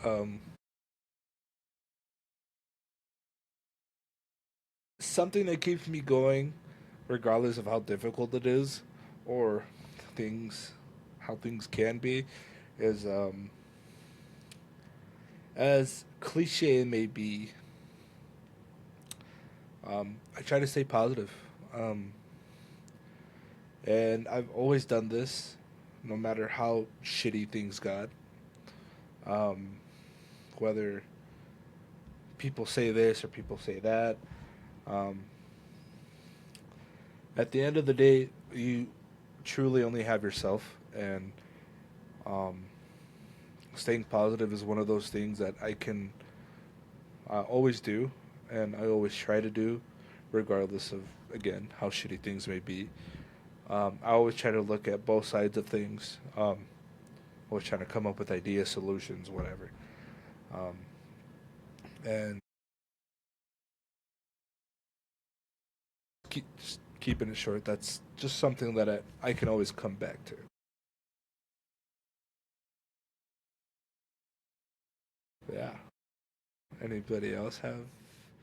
um, Something that keeps me going, regardless of how difficult it is, or things, how things can be, is as cliche it may be. I try to stay positive, um, and I've always done this, no matter how shitty things got. Um, Whether people say this or people say that. Um, at the end of the day, you truly only have yourself, and um, staying positive is one of those things that I can always do, and I always try to do, regardless of, again, how shitty things may be. I always try to look at both sides of things. Always trying to come up with ideas, solutions, whatever. Um, and just keeping it short, that's just something that I can always come back to. Yeah. Anybody else have?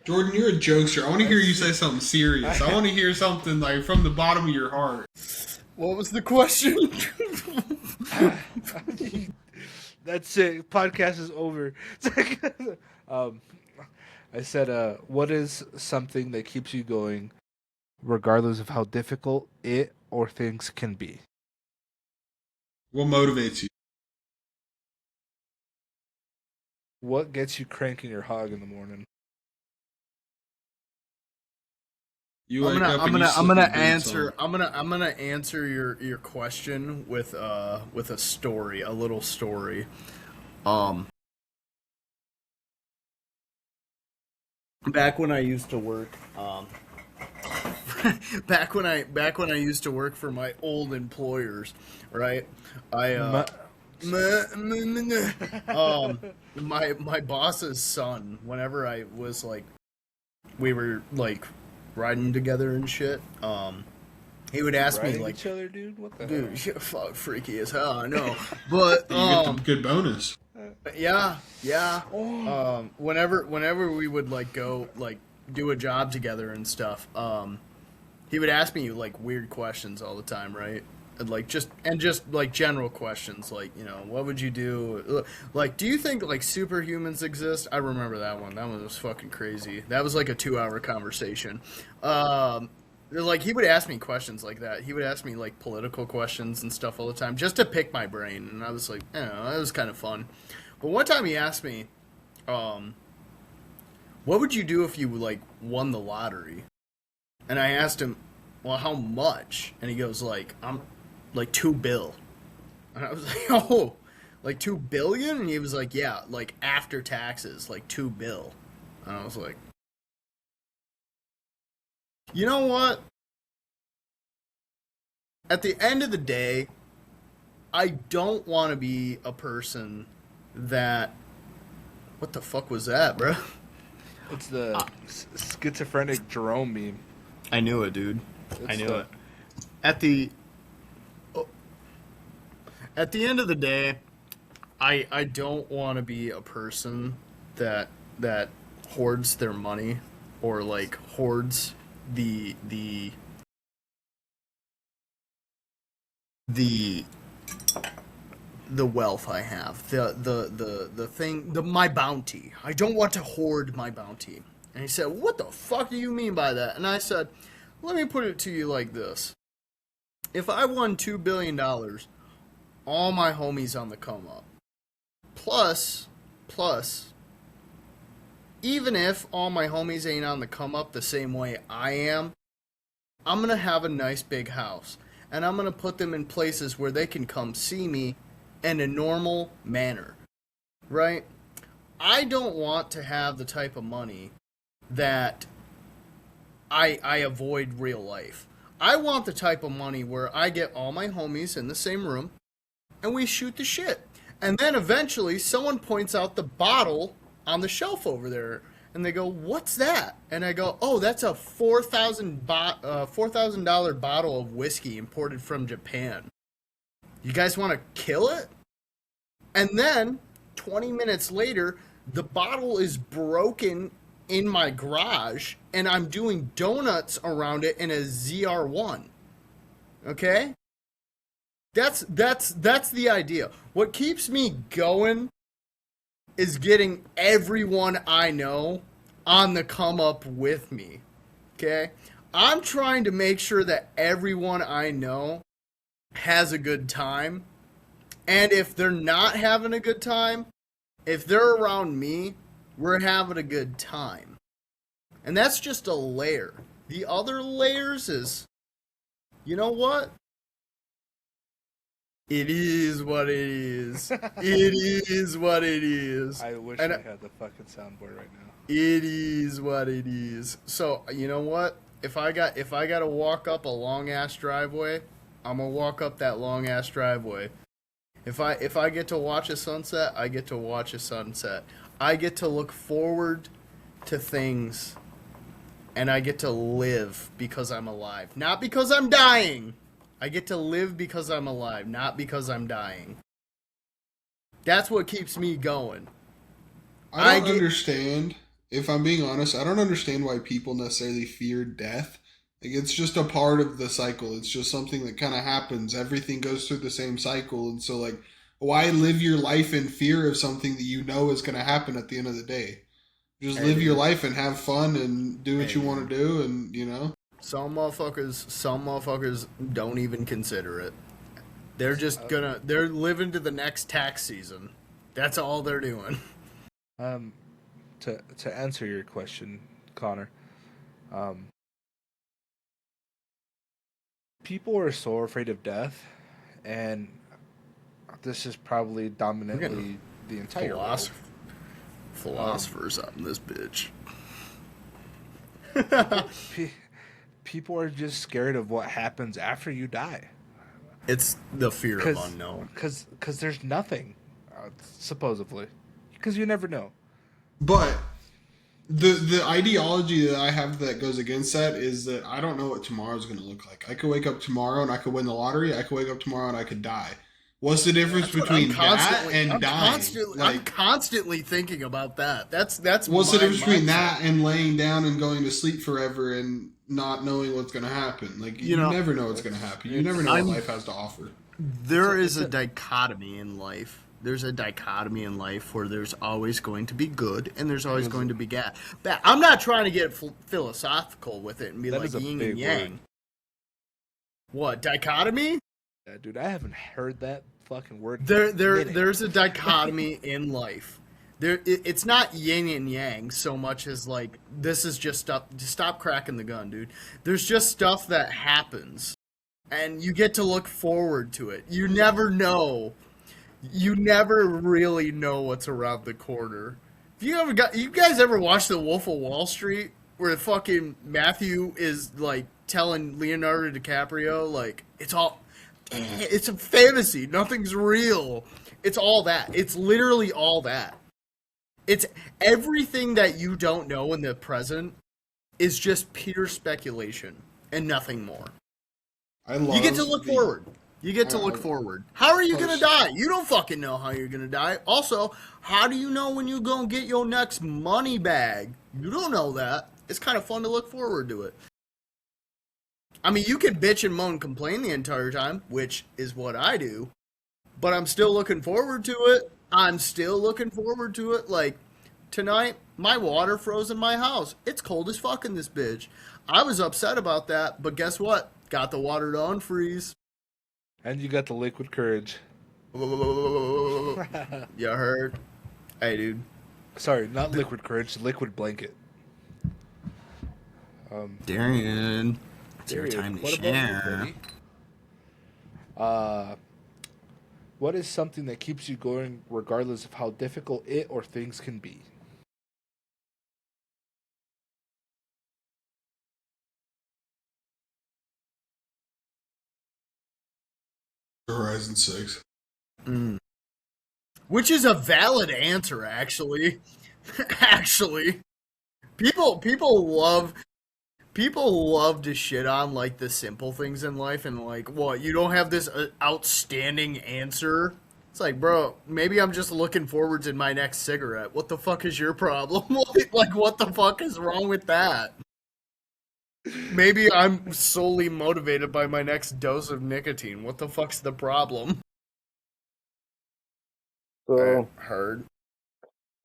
Jordan, you're a jokester. I want to hear you say something serious. I want to hear something like from the bottom of your heart. What was the question? That's it. Podcast is over. um, I said, what is something that keeps you going, regardless of how difficult it or things can be? What motivates you? What gets you cranking your hog in the morning? You wake up and you slip your boots on. I'm gonna answer your question with a story, a little story. Back when I used to work, back when I used to work for my old employers, right? My boss's son, whenever I was like, we were like riding together and shit, he would ask me Riding like, each other, dude. What the dude, hell? shit, fuck, freaky as hell, I know, but You get the good bonus. yeah. Whenever we would like go like do a job together and stuff, he would ask me like weird questions all the time, right? And like just like general questions, like, you know, what would you do? Like, do you think like superhumans exist? I remember that one. That one was fucking crazy. That was like a 2-hour conversation. Like he would ask me questions like that. He would ask me like political questions and stuff all the time, just to pick my brain. And I was like, you know, that was kind of fun. But one time he asked me, what would you do if you like won the lottery? And I asked him, well, how much? And he goes like, I'm like $2 billion. And I was like, oh, like 2 billion? And he was like, yeah, like after taxes, like 2 bill. And I was like, you know what? At the end of the day, I don't want to be a person that. What the fuck was that, bro? It's the schizophrenic Jerome meme. I knew it, dude. I knew it. At the end of the day, I don't want to be a person that hoards their money, or like hoards the wealth I have, the thing, my bounty. I don't want to hoard my bounty. And he said, what the fuck do you mean by that? And I said, let me put it to you like this. If I won $2 billion, all my homies on the come up. Plus, even if all my homies ain't on the come up the same way I am, I'm going to have a nice big house. And I'm going to put them in places where they can come see me in a normal manner. Right? I don't want to have the type of money that I avoid real life. I want the type of money where I get all my homies in the same room and we shoot the shit. And then eventually someone points out the bottle on the shelf over there. And they go, "What's that?" And I go, "Oh, that's a $4,000 bottle of whiskey imported from Japan. You guys want to kill it?" And then 20 minutes later, the bottle is broken in my garage, and I'm doing donuts around it in a ZR1. Okay? That's the idea. What keeps me going is getting everyone I know on the come up with me. Okay? I'm trying to make sure that everyone I know has a good time. And if they're not having a good time, if they're around me, we're having a good time. And that's just a layer. The other layers is, you know what? It is what it is. It is what it is. I wish And I had the fucking soundboard right now. it is what it is. So, you know what? If I got to walk up a long ass driveway, I'm gonna walk up that long ass driveway. If I get to watch a sunset, I get to watch a sunset. I get to look forward to things, and I get to live because I'm alive, not because I'm dying. I get to live because I'm alive, not because I'm dying. That's what keeps me going. I don't understand. If I'm being honest, I don't understand why people necessarily fear death. Like, it's just a part of the cycle. It's just something that kind of happens. Everything goes through the same cycle, and so like, why live your life in fear of something that you know is going to happen at the end of the day? Just live your life and have fun and do what you want to do, and you know. Some motherfuckers don't even consider it. They're just they're living to the next tax season. That's all they're doing. To answer your question, Connor, people are so afraid of death, and this is probably dominantly the entire world. Philosophers on this bitch. People are just scared of what happens after you die. It's the fear of unknown. Because there's nothing, supposedly. Because you never know. But the ideology that I have that goes against that is that I don't know what tomorrow's going to look like. I could wake up tomorrow and I could win the lottery. I could wake up tomorrow and I could die. What's the difference between that and dying? I'm constantly thinking about that. That's what's the difference between that and laying down and going to sleep forever and not knowing what's going to happen? Like, you never know what's going to happen. You never know what life has to offer. There is a dichotomy in life. There's a dichotomy in life where there's always going to be good and there's always going to be bad. I'm not trying to get philosophical with it and be like yin and yang. Word. What, dichotomy? Yeah, dude, I haven't heard that fucking word. There's a dichotomy in life. It's not yin and yang so much as like, this is just stuff. Just stop cracking the gun, dude. There's just stuff that happens, and you get to look forward to it. You never know. You never really know what's around the corner. You guys ever watched The Wolf of Wall Street, where fucking Matthew is like telling Leonardo DiCaprio like it's a fantasy, nothing's real. It's all that. It's literally all that. It's everything that you don't know in the present is just pure speculation and nothing more. You get to look forward. You get to look forward. How are you going to die? You don't fucking know how you're going to die. Also, how do you know when you're going to get your next money bag? You don't know that. It's kind of fun to look forward to it. I mean, you can bitch and moan and complain the entire time, which is what I do, but I'm still looking forward to it. Like, tonight, my water froze in my house. It's cold as fuck in this bitch. I was upset about that, but guess what? Got the water to unfreeze. And you got the liquid courage. You heard? Hey, dude. Sorry, not liquid courage, liquid blanket. Darian, it's your time to share. What is something that keeps you going regardless of how difficult it or things can be? Horizon 6. Which is a valid answer, actually. Actually. People love people love to shit on like the simple things in life and like what you don't have this outstanding answer. It's like, bro, maybe I'm just looking forwards in my next cigarette. What the fuck is your problem? Like, what the fuck is wrong with that? Maybe I'm solely motivated by my next dose of nicotine. What the fuck's the problem? I So heard.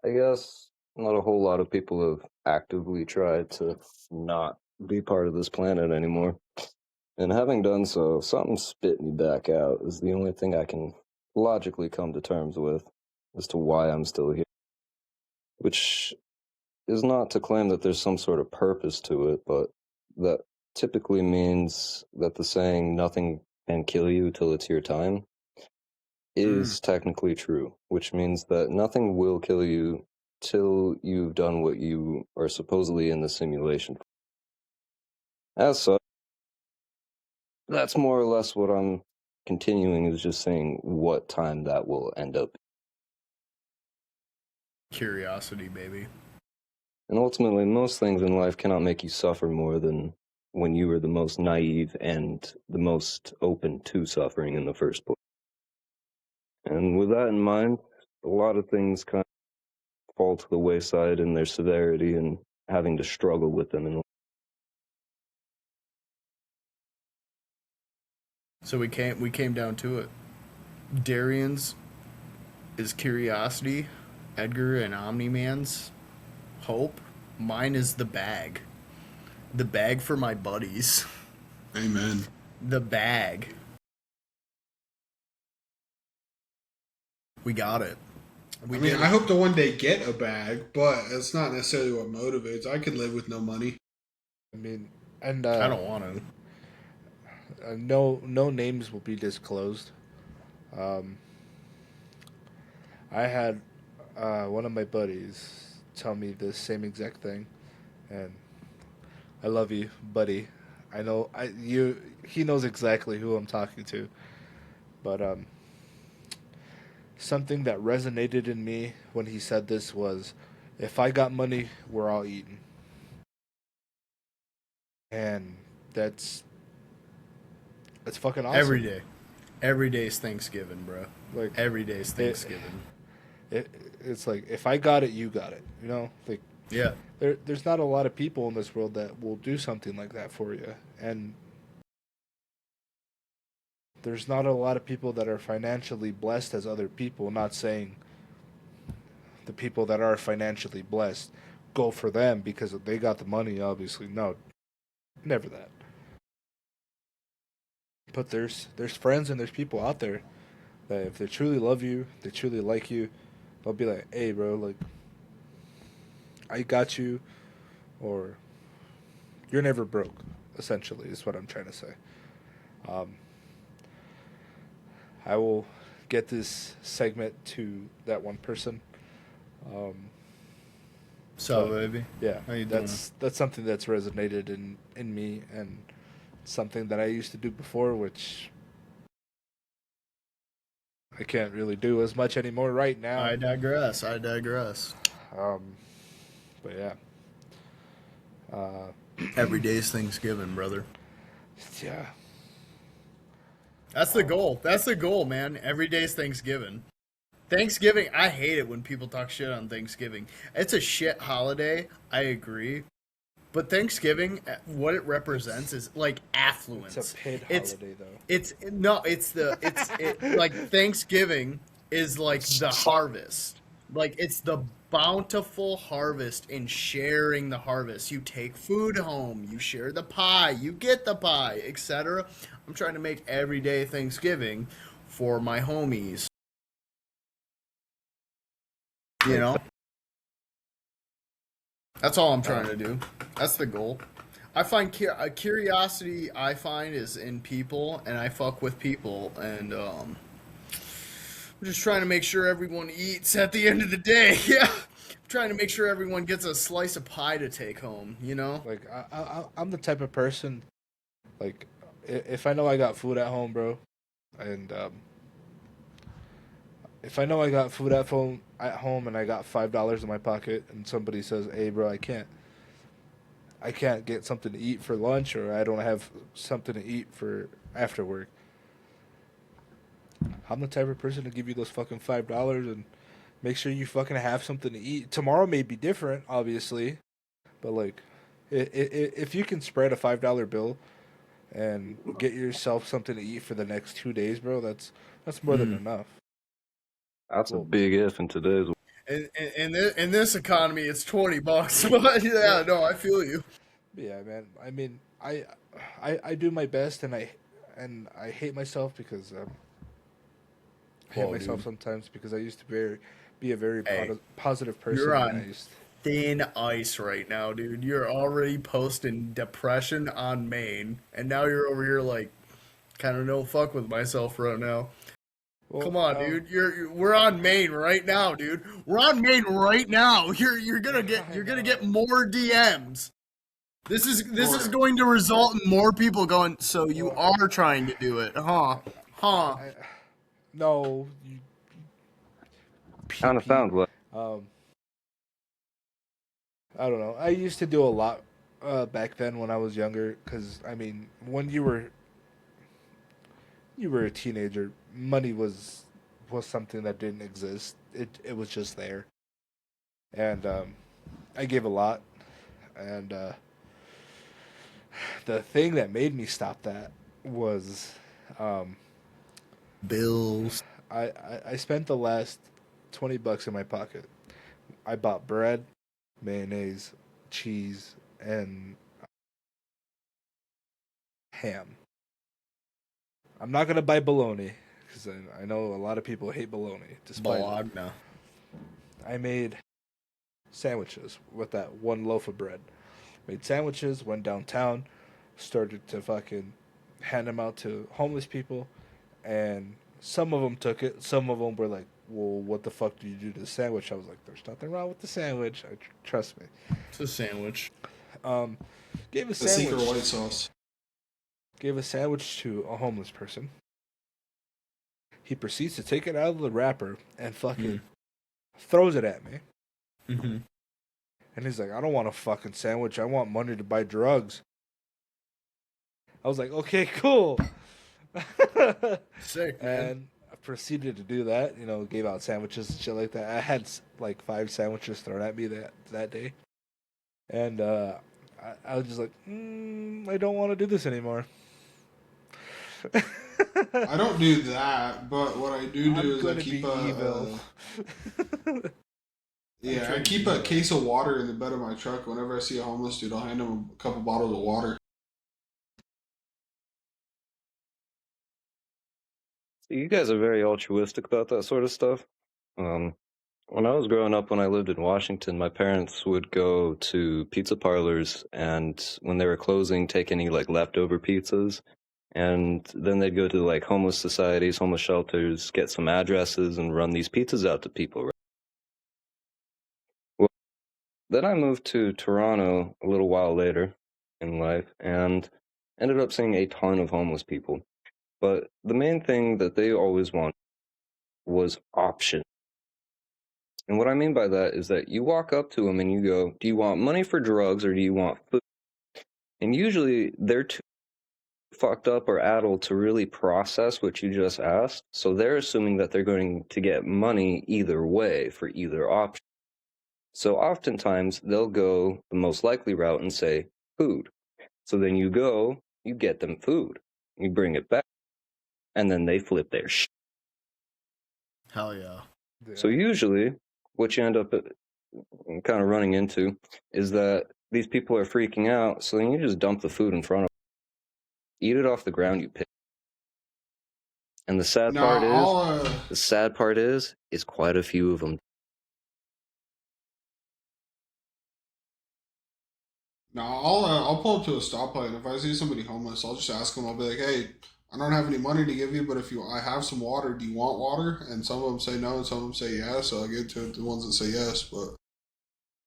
I guess not a whole lot of people have actively tried to not be part of this planet anymore. And having done so, something spit me back out is the only thing I can logically come to terms with as to why I'm still here. Which is not to claim that there's some sort of purpose to it, but that typically means that the saying, nothing can kill you till it's your time, Mm. is technically true, which means that nothing will kill you till you've done what you are supposedly in the simulation. As such, that's more or less what I'm continuing, is just saying what time that will end up. Curiosity, baby. And ultimately, most things in life cannot make you suffer more than when you were the most naive and the most open to suffering in the first place. And with that in mind, a lot of things kind of fall to the wayside in their severity and having to struggle with them in. So we came down to it. Darian's is curiosity, Edgar and Omni Man's hope. Mine is the bag. The bag for my buddies. Amen. The bag. We got it. We I mean, did I it. hope to one day get a bag, but that's not necessarily what motivates. I could live with no money. I mean, and I don't want to. no names will be disclosed. Um, I had one of my buddies tell me the same exact thing, and I love you, buddy. I know I you. He knows exactly who I'm talking to, but something that resonated in me when he said this was, "If I got money, we're all eating," and that's fucking Every awesome. day. Every day's Thanksgiving, bro. Like Every day's it, Thanksgiving. it it's like if I got it, you got it. You know, like Yeah. there's not a lot of people in this world that will do something like that for you, and there's not a lot of people that are financially blessed as other people. Not saying the people that are financially blessed go for them because they got the money. Obviously, no, never that. But there's friends and there's people out there that if they truly love you, they truly like you, they'll be like, "Hey, bro, like I got you," or "You're never broke." Essentially, is what I'm trying to say. Um, I will get this segment to that one person. Um, So, but baby. yeah, How you doing? that's something that's resonated in me and something that I used to do before, which I can't really do as much anymore right now. I digress. I digress. Um, but yeah, uh, Every day's Thanksgiving, brother. yeah, That's the goal. That's the goal, man. Every day's Thanksgiving. Thanksgiving, I hate it when people talk shit on Thanksgiving. It's a shit holiday. I agree. But Thanksgiving, what it represents is like it's a affluence. paid It's holiday though. it's no, like Thanksgiving is like the harvest. Like it's the bountiful harvest and sharing the harvest. You take food home, you share the pie, you get the pie, etc. I'm trying to make everyday Thanksgiving for my homies. You Like, know? That's all I'm trying uh, to do. That's the goal. I find curiosity. I find is in people, and I fuck with people, and I'm just trying to make sure everyone eats at the end of the day. Yeah, I'm trying to make sure everyone gets a slice of pie to take home. You know? like I'm the type of person like if I know I got food at home, bro, and if I know I got food at home and I got $5 in my pocket, and somebody says, "Hey, bro, I can't," I can't get something to eat for lunch, or I don't have something to eat for after work. I'm the type of person to give you those fucking $5 and make sure you fucking have something to eat. Tomorrow may be different, obviously, but like, if you can spread a $5 bill and get yourself something to eat for the next 2 days, bro, that's more than enough. That's a Well, big if in today's world. In this economy, it's $20. But yeah, no, I feel you. yeah, man. I mean, I do my best, and I hate myself because I hate Whoa, myself dude. sometimes because I used to be a very Hey, positive person, you're and I on used. thin ice right now, dude. You're already posting depression on Maine, and now you're over here like kind of no fuck with myself right now. Well, Come on, dude. We're on Maine right now, dude. We're on Maine right now. I You're gonna get know. more DMs. This is Or going to result in more people going. So you are trying to do it, huh? Huh? I no, you Kind of PP. sounds like. Um, I don't know. I used to do a lot back then when I was younger, because I mean, when you were a teenager, money was something that didn't exist. It was just there, and I gave a lot, and the thing that made me stop that was um, Bills. I spent the last $20 in my pocket. I bought bread, mayonnaise, cheese, and ham. I'm not gonna buy bologna because I know a lot of people hate bologna. Despite it, Bologna. I made sandwiches with that one loaf of bread. Made sandwiches, went downtown, started to fucking hand them out to homeless people, and some of them took it. Some of them were like, "Well, what the fuck do you do to the sandwich?" I was like, "There's nothing wrong with the sandwich. Trust me." It's a sandwich. Um, gave a the secret sandwich. white sauce. Gave a sandwich to a homeless person. He proceeds to take it out of the wrapper and fucking throws it at me. Mm-hmm. And he's like, "I don't want a fucking sandwich. I want money to buy drugs." I was like, "Okay, cool." Sick, man. And I proceeded to do that. Gave out sandwiches and shit like that. I had like 5 sandwiches thrown at me that day. And I was just like, I don't want to do this anymore. I don't do that, but what I do I'm is I gonna keep be evil. I keep a case of water in the bed of my truck. Whenever I see a homeless dude, I'll hand him a couple bottles of water. You guys are very altruistic about that sort of stuff. Um, when I was growing up, when I lived in Washington, my parents would go to pizza parlors, and when they were closing, take any like leftover pizzas, and then they'd go to like homeless societies, homeless shelters, get some addresses, and run these pizzas out to people. Right? Well, then I moved to Toronto a little while later in life, and ended up seeing a ton of homeless people. But the main thing that they always wanted was options. And what I mean by that is that you walk up to them and you go, "Do you want money for drugs or do you want food?" And usually they're too fucked up or addled to really process what you just asked. So they're assuming that they're going to get money either way for either option. So oftentimes they'll go the most likely route and say food. So then you go, you get them food, you bring it back, and then they flip their shit. Hell yeah. So Yeah. usually what you end up kind of running into is that these people are freaking out, so then you just dump the food in front of them. Eat it off the ground, you pig. And Now the sad part is quite a few of them. I'll pull up to a stoplight, and if I see somebody homeless, I'll just ask them. I'll be like, "Hey, I don't have any money to give you, but if I have some water. Do you want water?" And some of them say no, and some of them say yes. So I get to the ones that say yes. But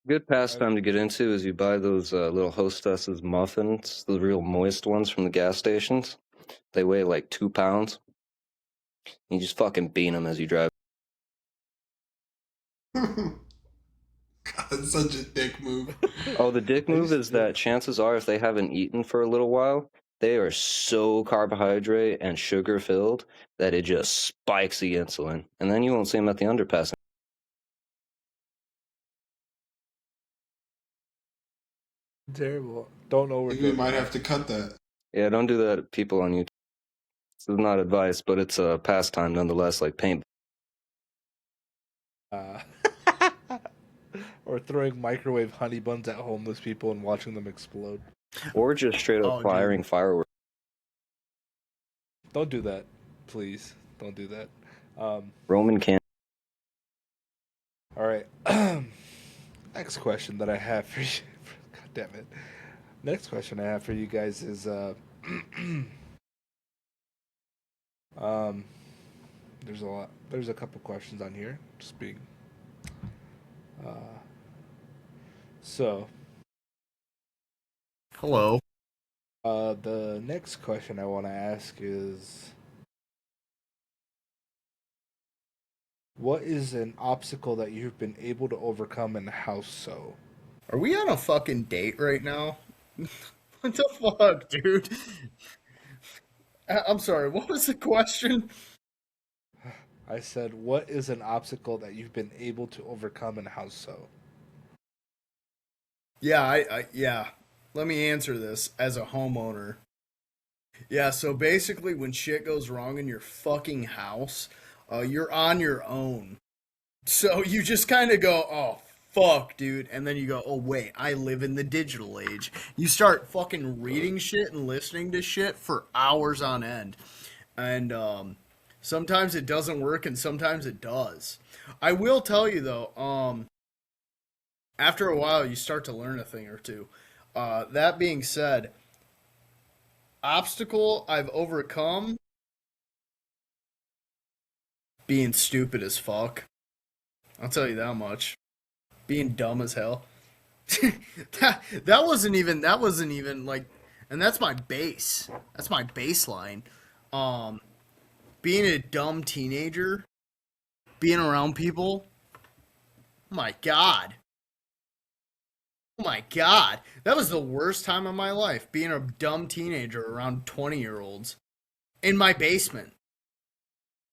Good I, pastime to get into is you buy those little Hostess's muffins, the real moist ones from the gas stations. They weigh like 2 pounds. You just fucking bean them as you drive. That's such a dick move. Oh, the dick I move used is to. that chances are, if they haven't eaten for a little while, they are so carbohydrate and sugar filled that it just spikes the insulin, and then you won't see them at the underpass. Terrible. Don't I think we overdose on might have that. to cut that. Yeah, don't do that, people on YouTube. This is not advice, but it's a pastime nonetheless, like paint. Uh, or throwing microwave honey buns at homeless people and watching them explode. Or just straight up Oh, dude. firing fireworks. Don't do that, please. Don't do that. Roman can. All right. Next question that I have for you. God damn it. Next question I have for you guys is um there's a lot. There's a couple questions on here. Just being uh so Hello. the next question I want to ask is, what is an obstacle that you've been able to overcome and how so? Are we on a fucking date right now? What the fuck, dude? I'm sorry, what was the question? I said, what is an obstacle that you've been able to overcome and how so? Yeah, yeah. Let me answer this as a homeowner. Yeah, so basically, when shit goes wrong in your fucking house, you're on your own. So you just kind of go, oh, fuck, dude. And then you go, oh, wait, I live in the digital age. You start fucking reading shit and listening to shit for hours on end. And sometimes it doesn't work and sometimes it does. I will tell you, though, after a while, you start to learn a thing or two. That being said, obstacle I've overcome being stupid as fuck. I'll tell you that much. Being dumb as hell. that wasn't even like, and that's my base. That's my baseline. Um Being a dumb teenager, being around people, oh my god. Oh my god. That was the worst time of my life, being a dumb teenager around 20-year-olds in my basement.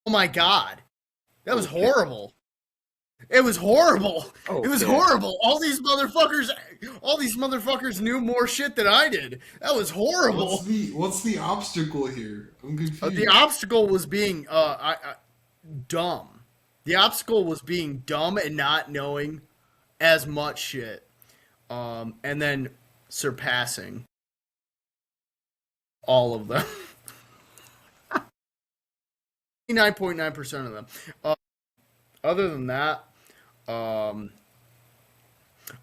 Oh my god. That was Okay. horrible. It was horrible. It was Okay. horrible. All these motherfuckers knew more shit than I did. That was horrible. What's the obstacle here? I'm The confused. obstacle was being dumb. The obstacle was being dumb and not knowing as much shit. And then surpassing all of them. 99.9% of them. Other than that, um,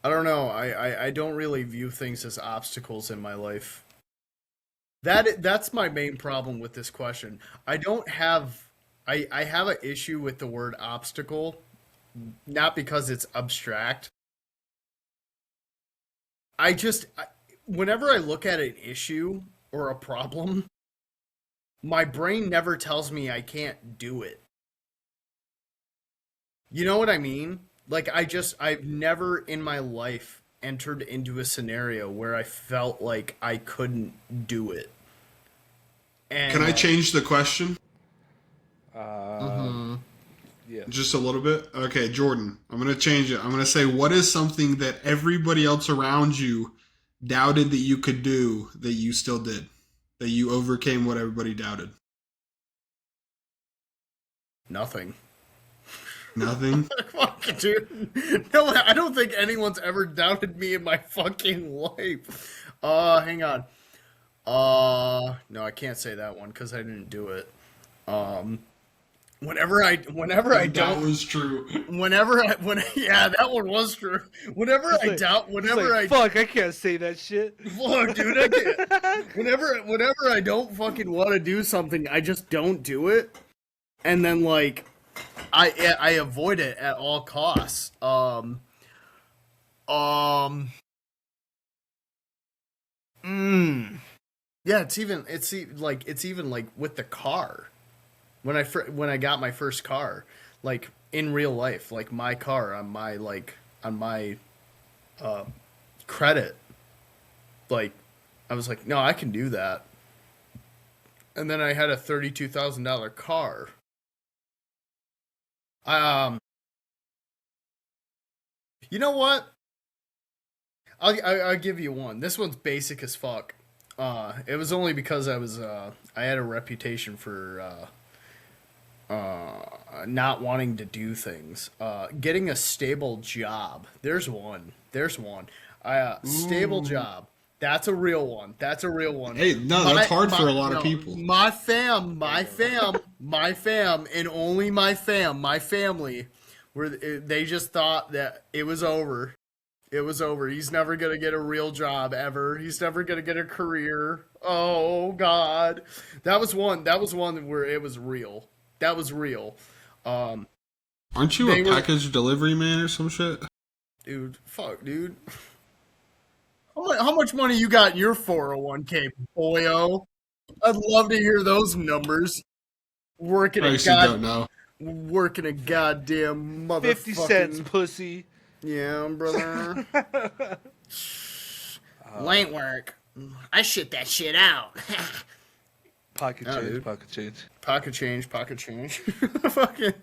I don't know. I don't really view things as obstacles in my life. That's my main problem with this question. I have an issue with the word obstacle, not because it's abstract. Whenever I look at an issue or a problem, my brain never tells me I can't do it. You know what I mean? Like I've never in my life entered into a scenario where I felt like I couldn't do it. Can And I change the question Um, Mhm. yes. just a little bit? Okay, Jordan, I'm going to change it. I'm going to say, what is something that everybody else around you doubted that you could do that you still did? That you overcame what everybody doubted? Nothing. Nothing? Fuck, dude. No, I don't think anyone's ever doubted me in my fucking life. Hang on. No, I can't say that one because I didn't do it. Um, That was true. yeah, that one was true. Whenever He's I like, doubt, he's like, fuck, I can't say that shit. look, dude, I can't. Whenever I don't fucking want to do something, I just don't do it, and then like, I avoid it at all costs. Um, mm, yeah, it's even like with the car. When I got my first car, like in real life, like my car on my like my credit. Like, I was like, no, I can do that. And then I had a $32,000 car. You know what? I'll give you one. This one's basic as fuck. It was only because I had a reputation for not wanting to do things. Getting a stable job. There's one. Stable job. That's a real one. Hey, no, that's hard for a lot of people. My fam, and only my family, where they just thought that it was over. It was over. He's never gonna get a real job ever. He's never gonna get a career. Oh God, that was one. That was one where it was real. That was real. Aren't you a package delivery man or some shit? Dude, fuck, dude. How much money you got in your 401k, boyo? I'd love to hear those numbers. Working a goddamn motherfucking 50 cents, pussy. Yeah, brother. Light work. I shit that shit out. Pocket change. Fucking.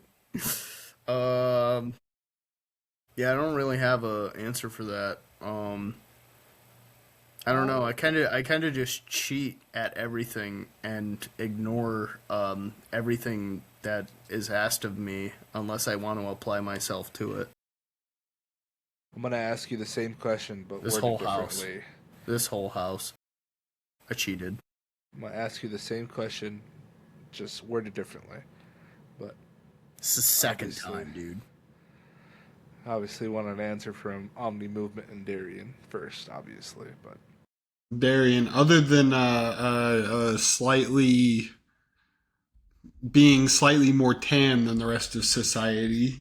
Yeah, I don't really have a answer for that. I don't know. I kind of just cheat at everything and ignore everything that is asked of me unless I want to apply myself to it. I'm gonna ask you the same question, but This word whole it differently. This whole house. I cheated. I'm gonna ask you the same question, just worded differently. But It's the second time, dude. Obviously, want an answer from Omni Movement and Darian first, obviously, but Darian, other than being slightly more tan than the rest of society,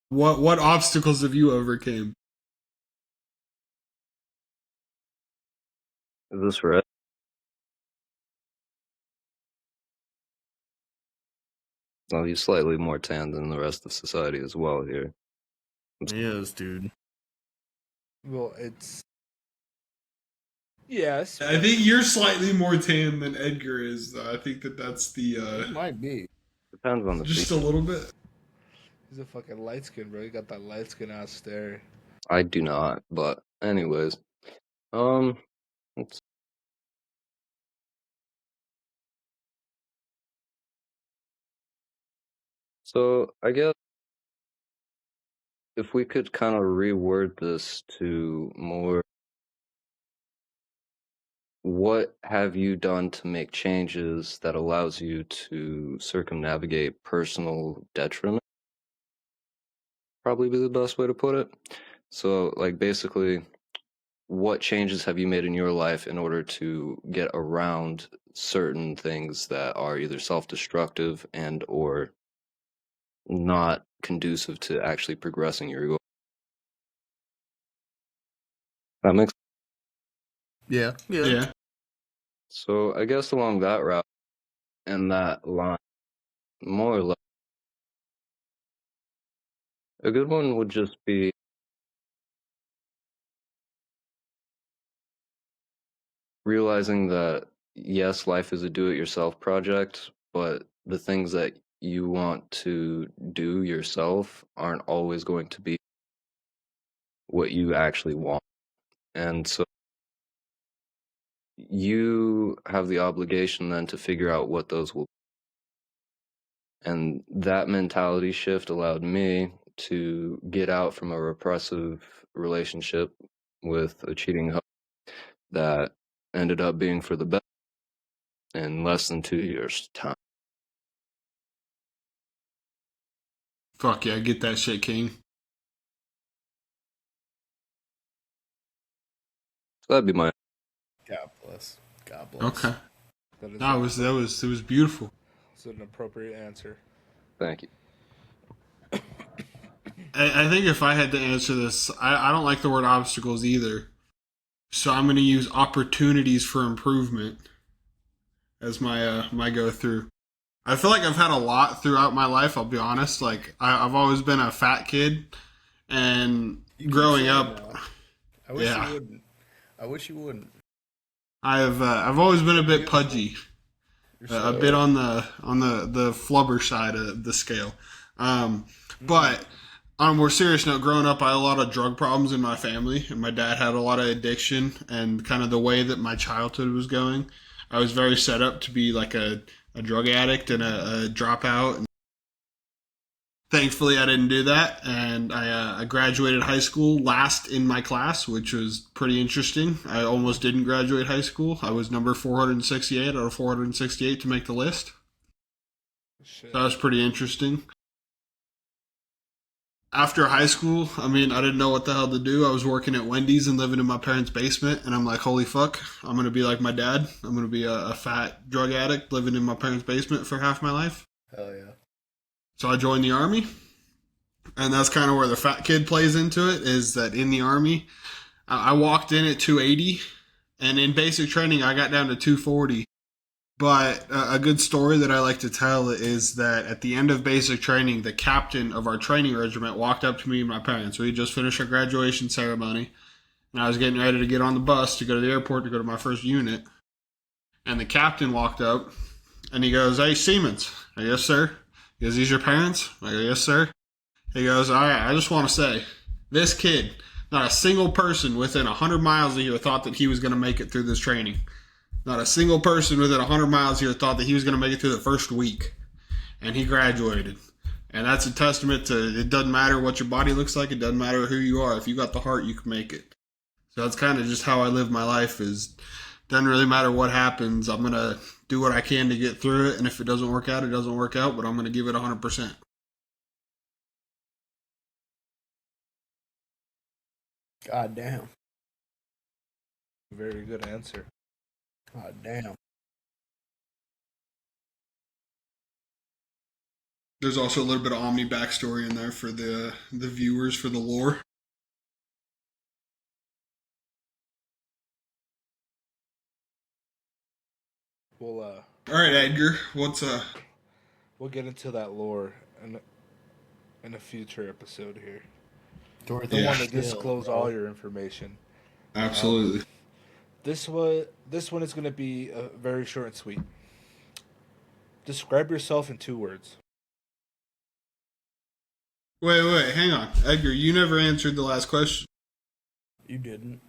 what obstacles have you overcame? Is this right? Well, he's slightly more tan than the rest of society as well here. He is, dude. well, it's yes. I think you're slightly more tan than Edgar is, though. I think that's the Might be. Depends on the just a little bit. He's a fucking light skin, bro. He got that light skin ass stare. I do not, but anyways. Let's So I guess if we could kind of reword this to more, what have you done to make changes that allows you to circumnavigate personal detriment? Probably be the best way to put it. So, like, basically, what changes have you made in your life in order to get around certain things that are either self-destructive and or not conducive to actually progressing your goal? That makes Yeah. So I guess along that route and that line, more or less, a good one would just be realizing that yes, life is a do-it-yourself project, but the things that you want to do yourself aren't always going to be what you actually want. And so you have the obligation then to figure out what those will be. And that mentality shift allowed me to get out from a repressive relationship with a cheating husband that ended up being for the best in less than 2 years' time. Fuck yeah, get that shit, King. So that'd be my. God bless. God bless. Okay. That No, it was beautiful. It's an appropriate answer. Thank you. I think if I had to answer this, I don't like the word obstacles either. So I'm going to use opportunities for improvement as my go through. I feel like I've had a lot throughout my life. I'll be honest. Like I've always been a fat kid, and You keep growing saying up, that. I wish you yeah, wouldn't. I wish you wouldn't. I've always been a bit Beautiful. pudgy, You're a so bit right. on the flubber side of the scale. Um, Mm. but on a more serious note, growing up, I had a lot of drug problems in my family, and my dad had a lot of addiction, and kind of the way that my childhood was going, I was very set up to be like a drug addict and a dropout. Thankfully, I didn't do that, and I graduated high school last in my class, which was pretty interesting. I almost didn't graduate high school. I was number 468 out of 468 to make the list. Shit. That was pretty interesting. After high school, I mean, I didn't know what the hell to do. I was working at Wendy's and living in my parents' basement, and I'm like, holy fuck, I'm gonna be like my dad. I'm gonna be a fat drug addict living in my parents' basement for half my life. Hell yeah. So I joined the army, and that's kind of where the fat kid plays into it. Is that in the army, I walked in at 280, and in basic training, I got down to 240. But a good story that I like to tell is that at the end of basic training, the captain of our training regiment walked up to me and my parents. We had just finished our graduation ceremony, and I was getting ready to get on the bus to go to the airport to go to my first unit. And the captain walked up, and he goes, "Hey, Siemens." I go, "Yes, sir." He goes, "These your parents?" I go, "Yes, sir." He goes, "All right, I just want to say, this kid, not a single person within 100 miles of here thought that he was going to make it through this training. Not a single person within 100 miles here thought that he was going to make it through the first week. And he graduated. And that's a testament to it doesn't matter what your body looks like. It doesn't matter who you are. If you got the heart, you can make it. So that's kind of just how I live my life is doesn't really matter what happens. I'm going to do what I can to get through it. And if it doesn't work out, it doesn't work out. But I'm going to give it 100%. God damn. Very good answer. God damn. There's also a little bit of Omni backstory in there for the viewers for the lore. We'll All right, Edgar, what's we'll get into that lore in a future episode here. Don't Dorothy yeah, want to Still, disclose all bro. your information. absolutely. This one is going to be very short and sweet. Describe yourself in 2 words. Wait, hang on, Edgar. You never answered the last question. You didn't.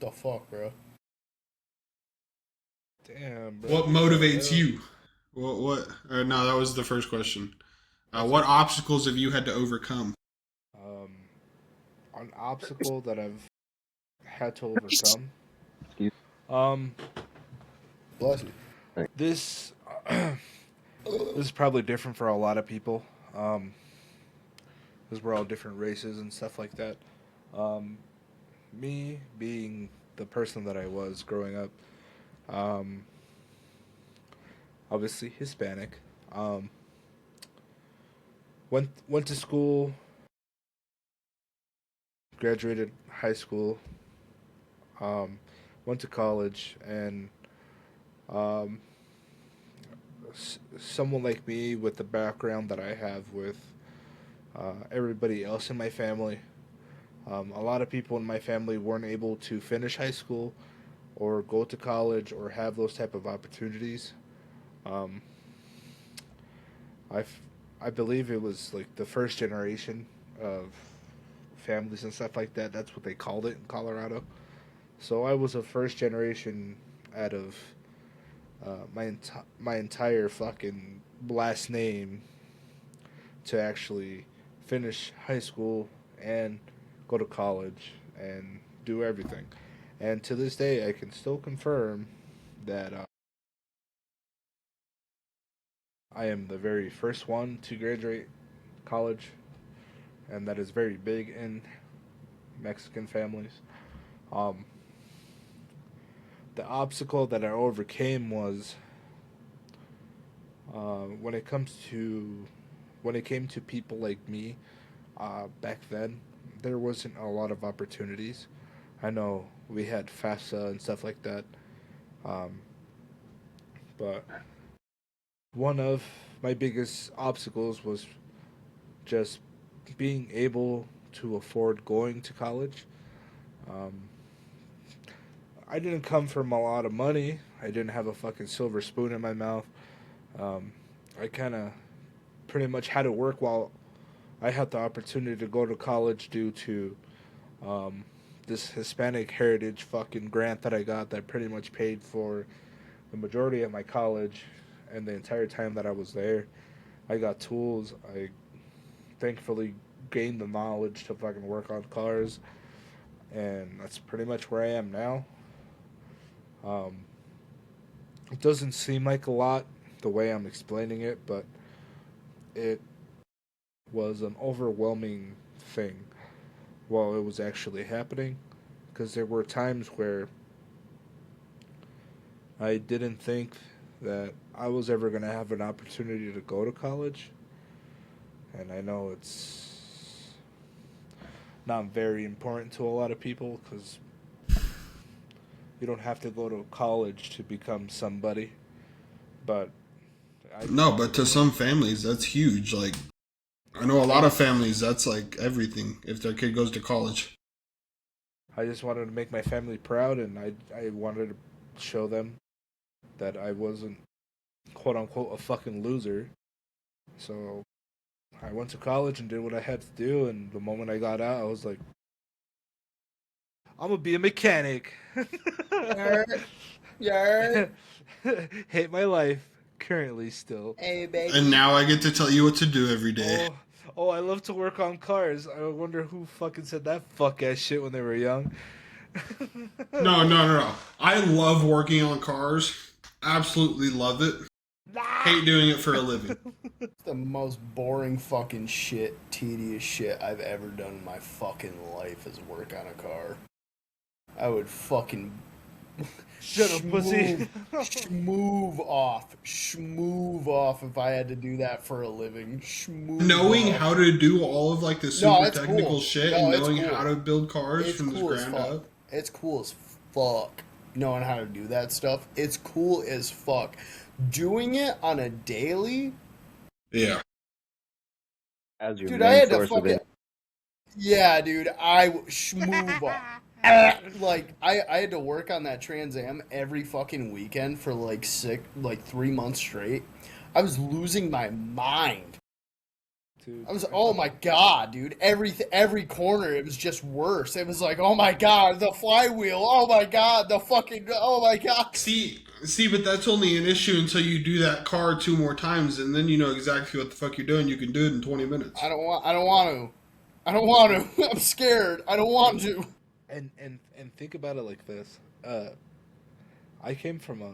The fuck, bro? Damn, bro. What What the motivates hell? you? What? No, that was the first question. That's What okay. obstacles have you had to overcome? Um, an obstacle that I've had to overcome. Excuse Um, Bless you. me. this this is probably different for a lot of people. Because we're all different races and stuff like that. Um, me being the person that I was growing up, um, obviously Hispanic. Um, went to school, graduated high school, um, went to college, and um, someone like me with the background that I have with everybody else in my family. A lot of people in my family weren't able to finish high school or go to college or have those type of opportunities. Um, I I believe it was like the first generation of families and stuff like that. That's what they called it in Colorado. So I was a first generation out of my entire fucking last name to actually finish high school and go to college and do everything. And to this day, I can still confirm that I am the very first one to graduate college, and that is very big in Mexican families. Um, the obstacle that I overcame was when it comes to when it came to people like me back then. There wasn't a lot of opportunities. I know we had FAFSA and stuff like that, um, but one of my biggest obstacles was just being able to afford going to college. Um, I didn't come from a lot of money. I didn't have a fucking silver spoon in my mouth. Um, I kind of pretty much had to work while I had the opportunity to go to college due to um, this Hispanic Heritage fucking grant that I got that pretty much paid for the majority of my college and the entire time that I was there. I got tools. I thankfully gained the knowledge to fucking work on cars, and that's pretty much where I am now. Um, it doesn't seem like a lot the way I'm explaining it, but it was an overwhelming thing while it was actually happening because there were times where I didn't think that I was ever going to have an opportunity to go to college. And I know it's not very important to a lot of people because you don't have to go to college to become somebody. But I No, just but to wanted some families, that's huge. Like, I know a lot of families, that's like everything if their kid goes to college. I just wanted to make my family proud, and I wanted to show them that I wasn't quote unquote a fucking loser. So I went to college and did what I had to do, and the moment I got out, I was like, I'm gonna be a mechanic. Yer, yer. Hate my life currently still. Hey, And baby. now I get to tell you what to do every day. Oh, oh, I love to work on cars. I wonder who fucking said that fuck ass shit when they were young. No, no, no, no. I love working on cars. Absolutely love it. Hate doing it for a living. The most boring fucking shit, tedious shit I've ever done in my fucking life is work on a car. I would fucking Shut up, pussy. schmoove off if I had to do that for a living. Schmoove Knowing off. how to do all of like the No, super it's technical cool. shit No, and it's knowing cool. how to build cars It's from this cool as ground fuck. up. It's cool as fuck. Knowing how to do that stuff. It's cool as fuck. Doing it on a daily, Yeah. As your dude, I main had to source of fucking. income. Yeah, dude, schmoove off. Like I had to work on that Trans Am every fucking weekend for like 3 months straight. I was losing my mind. Dude, I was, oh my god, dude. Every corner, it was just worse. It was like, oh my god, the flywheel. Oh my god, the fucking. Oh my god. See, but that's only an issue until you do that car 2 more times, and then you know exactly what the fuck you're doing. You can do it in 20 minutes. I don't want. I don't want to. I don't want to. I'm scared. I don't want to. and think about it like this. I came from a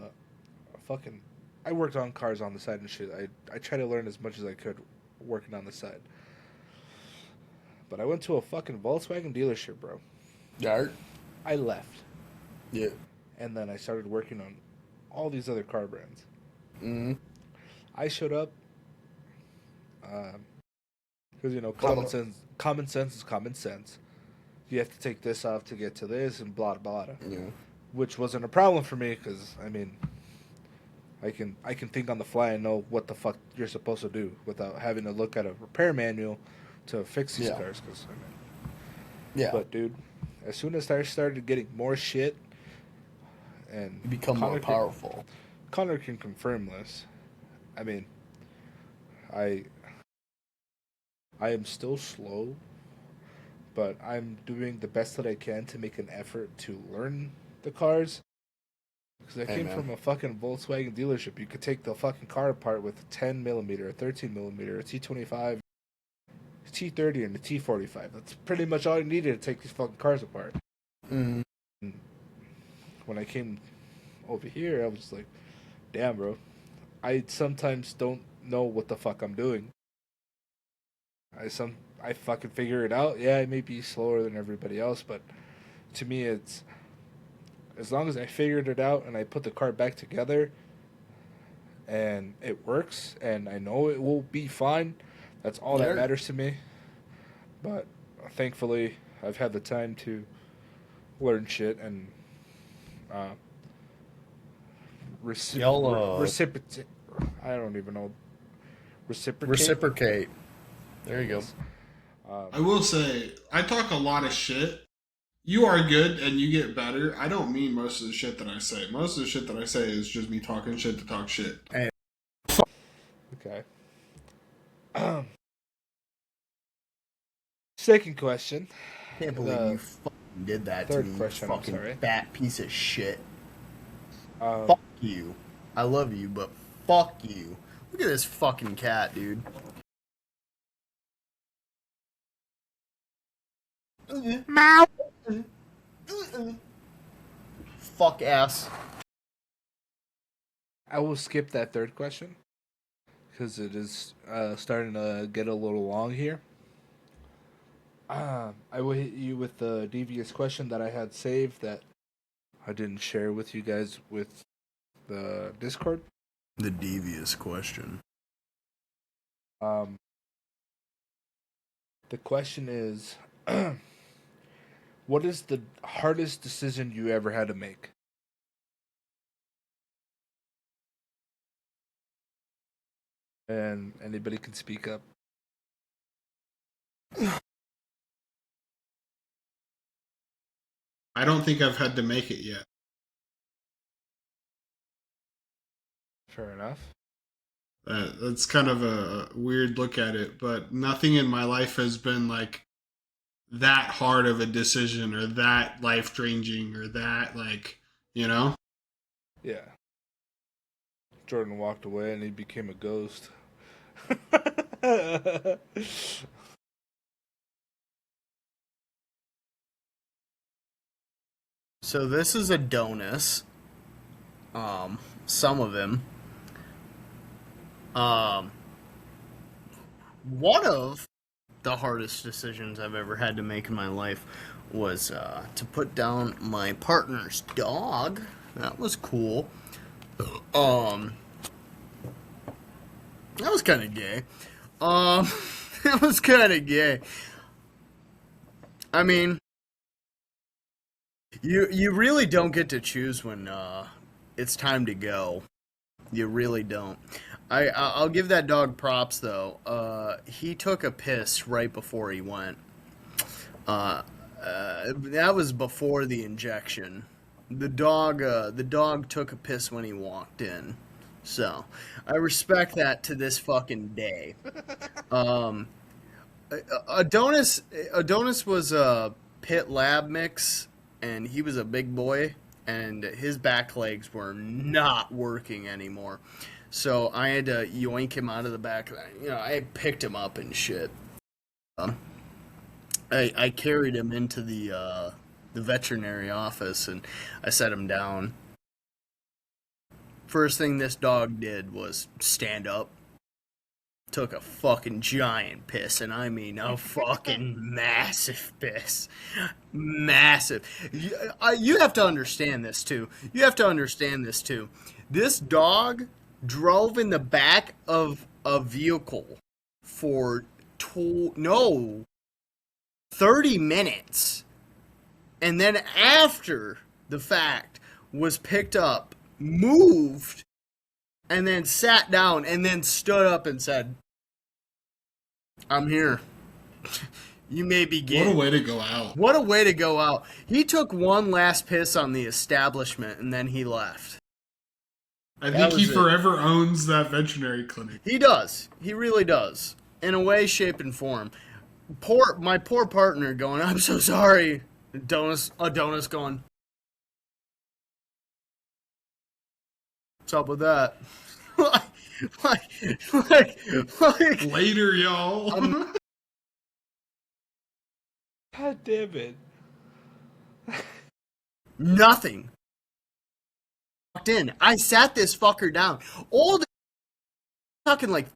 fucking. I worked on cars on the side and shit. I tried to learn as much as I could working on the side. But I went to a fucking Volkswagen dealership, bro. Dart. I left, Yeah. and then I started working on all these other car brands. Mm-hmm. I showed up because Well, Common sense is common sense. You have to take this off to get to this, and blah blah blah. yeah. Which wasn't a problem for me because I mean, I can think on the fly and know what the fuck you're supposed to do without having to look at a repair manual to fix these Yeah. cars. Cause, I mean, Yeah. but dude, as soon as I started getting more shit, and You become more Connor powerful. Connor can confirm this. I mean, I I am still slow, but I'm doing the best that I can to make an effort to learn the cars. Because I Hey, came man. from a fucking Volkswagen dealership. You could take the fucking car apart with a 10 millimeter, a 13 millimeter, a T25, a T30, and a T45. That's pretty much all you needed to take these fucking cars apart. Mm-hmm. And when I came over here, I was like, damn, bro. I sometimes don't know what the fuck I'm doing. I fucking figure it out. Yeah, I may be slower than everybody else, but to me, it's as long as I figured it out and I put the car back together and it works and I know it will be fine. That's all that Yeah. matters to me. But thankfully, I've had the time to learn shit and uh, Y'all, reciprocate. I don't even know. Reciprocate. reciprocate. There you go. Yes. I will say, I talk a lot of shit. You are good and you get better. I don't mean most of the shit that I say. Most of the shit that I say is just me talking shit to talk shit. Okay. Second question. Can't believe you fucking did that to Third me, question, I'm fucking sorry. fat piece of shit. Um, Fuck you. I love you, but fuck you. Look at this fucking cat, dude. Meow. Fuck ass. I will skip that third question because it is starting to get a little long here. I will hit you with the devious question that I had saved that I didn't share with you guys with the Discord. The devious question. Um, the question is, what is the hardest decision you ever had to make? And anybody can speak up. I don't think I've had to make it yet. Fair enough. That's kind of a weird look at it, but nothing in my life has been like that hard of a decision or that life changing or that like, you know? Yeah. Jordan walked away and he became a ghost. So this is Adonis. Some of him. One of the hardest decisions I've ever had to make in my life was to put down my partner's dog. That was cool. That was kind of gay. That was kind of gay. I mean, you really don't get to choose when it's time to go. You really don't. I'll give that dog props though. He took a piss right before he went. That was before the injection. The dog took a piss when he walked in. So I respect that to this fucking day. Adonis was a pit lab mix, and he was a big boy, and his back legs were not working anymore. So I had to yoink him out of the back. You know, I picked him up and shit. I carried him into the veterinary office, and I set him down. First thing this dog did was stand up. Took a fucking giant piss, and I mean a fucking massive piss. Massive. You have to understand this too. This dog drove in the back of a vehicle for 30 minutes. And then after the fact was picked up, moved, and then sat down, and then stood up and said, I'm here. You may begin. What a way to go out. What a way to go out. He took one last piss on the establishment, and then he left. I think he forever owns that veterinary clinic. He does. He really does. In a way, shape, and form. My poor partner going, I'm so sorry. Adonis going, what's up with that? like Later, y'all. God damn it. Nothing. Walked in. I sat this fucker down. All the talking like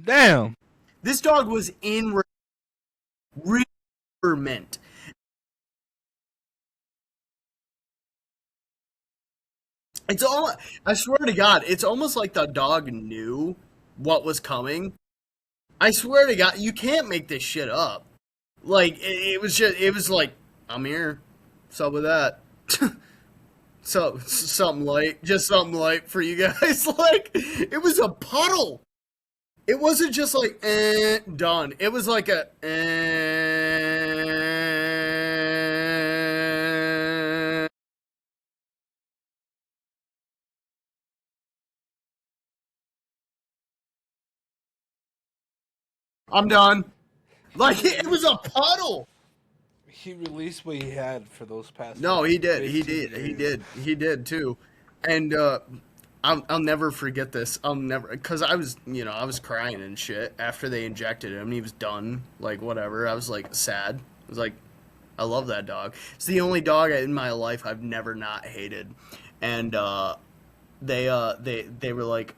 Damn. this dog was in retirement. It's all. I swear to God, it's almost like the dog knew what was coming. I swear to God, you can't make this shit up. Like it was like, I'm here. What's up with that? So something light, just something light for you guys. Like it was a puddle. It wasn't just like done. It was like a I'm done. He Like it was released a puddle. he released what he had for those past No, he did. He 15 did. He years. did. He did too. And I'll never forget this. I'll never because I was I was crying and shit after they injected him. And he was done. Like whatever. I was like sad. I was like, I love that dog. It's the only dog in my life I've never not hated. And they were like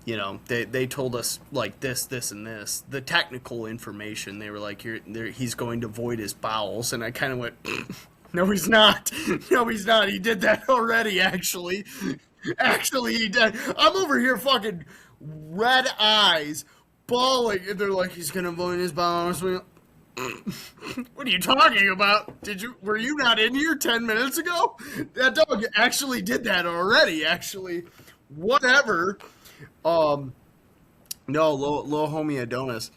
they told us like this and this the technical information. They were like he's going to void his bowels, and I kind of went no he's not. No he's not. He did that already. Actually he did. I'm over here fucking red eyes bawling, and they're like he's gonna void his bowels. What are you talking about? Were you not in here 10 minutes ago? That dog actually did that already, actually. Whatever. Um, no, low homie Adonis.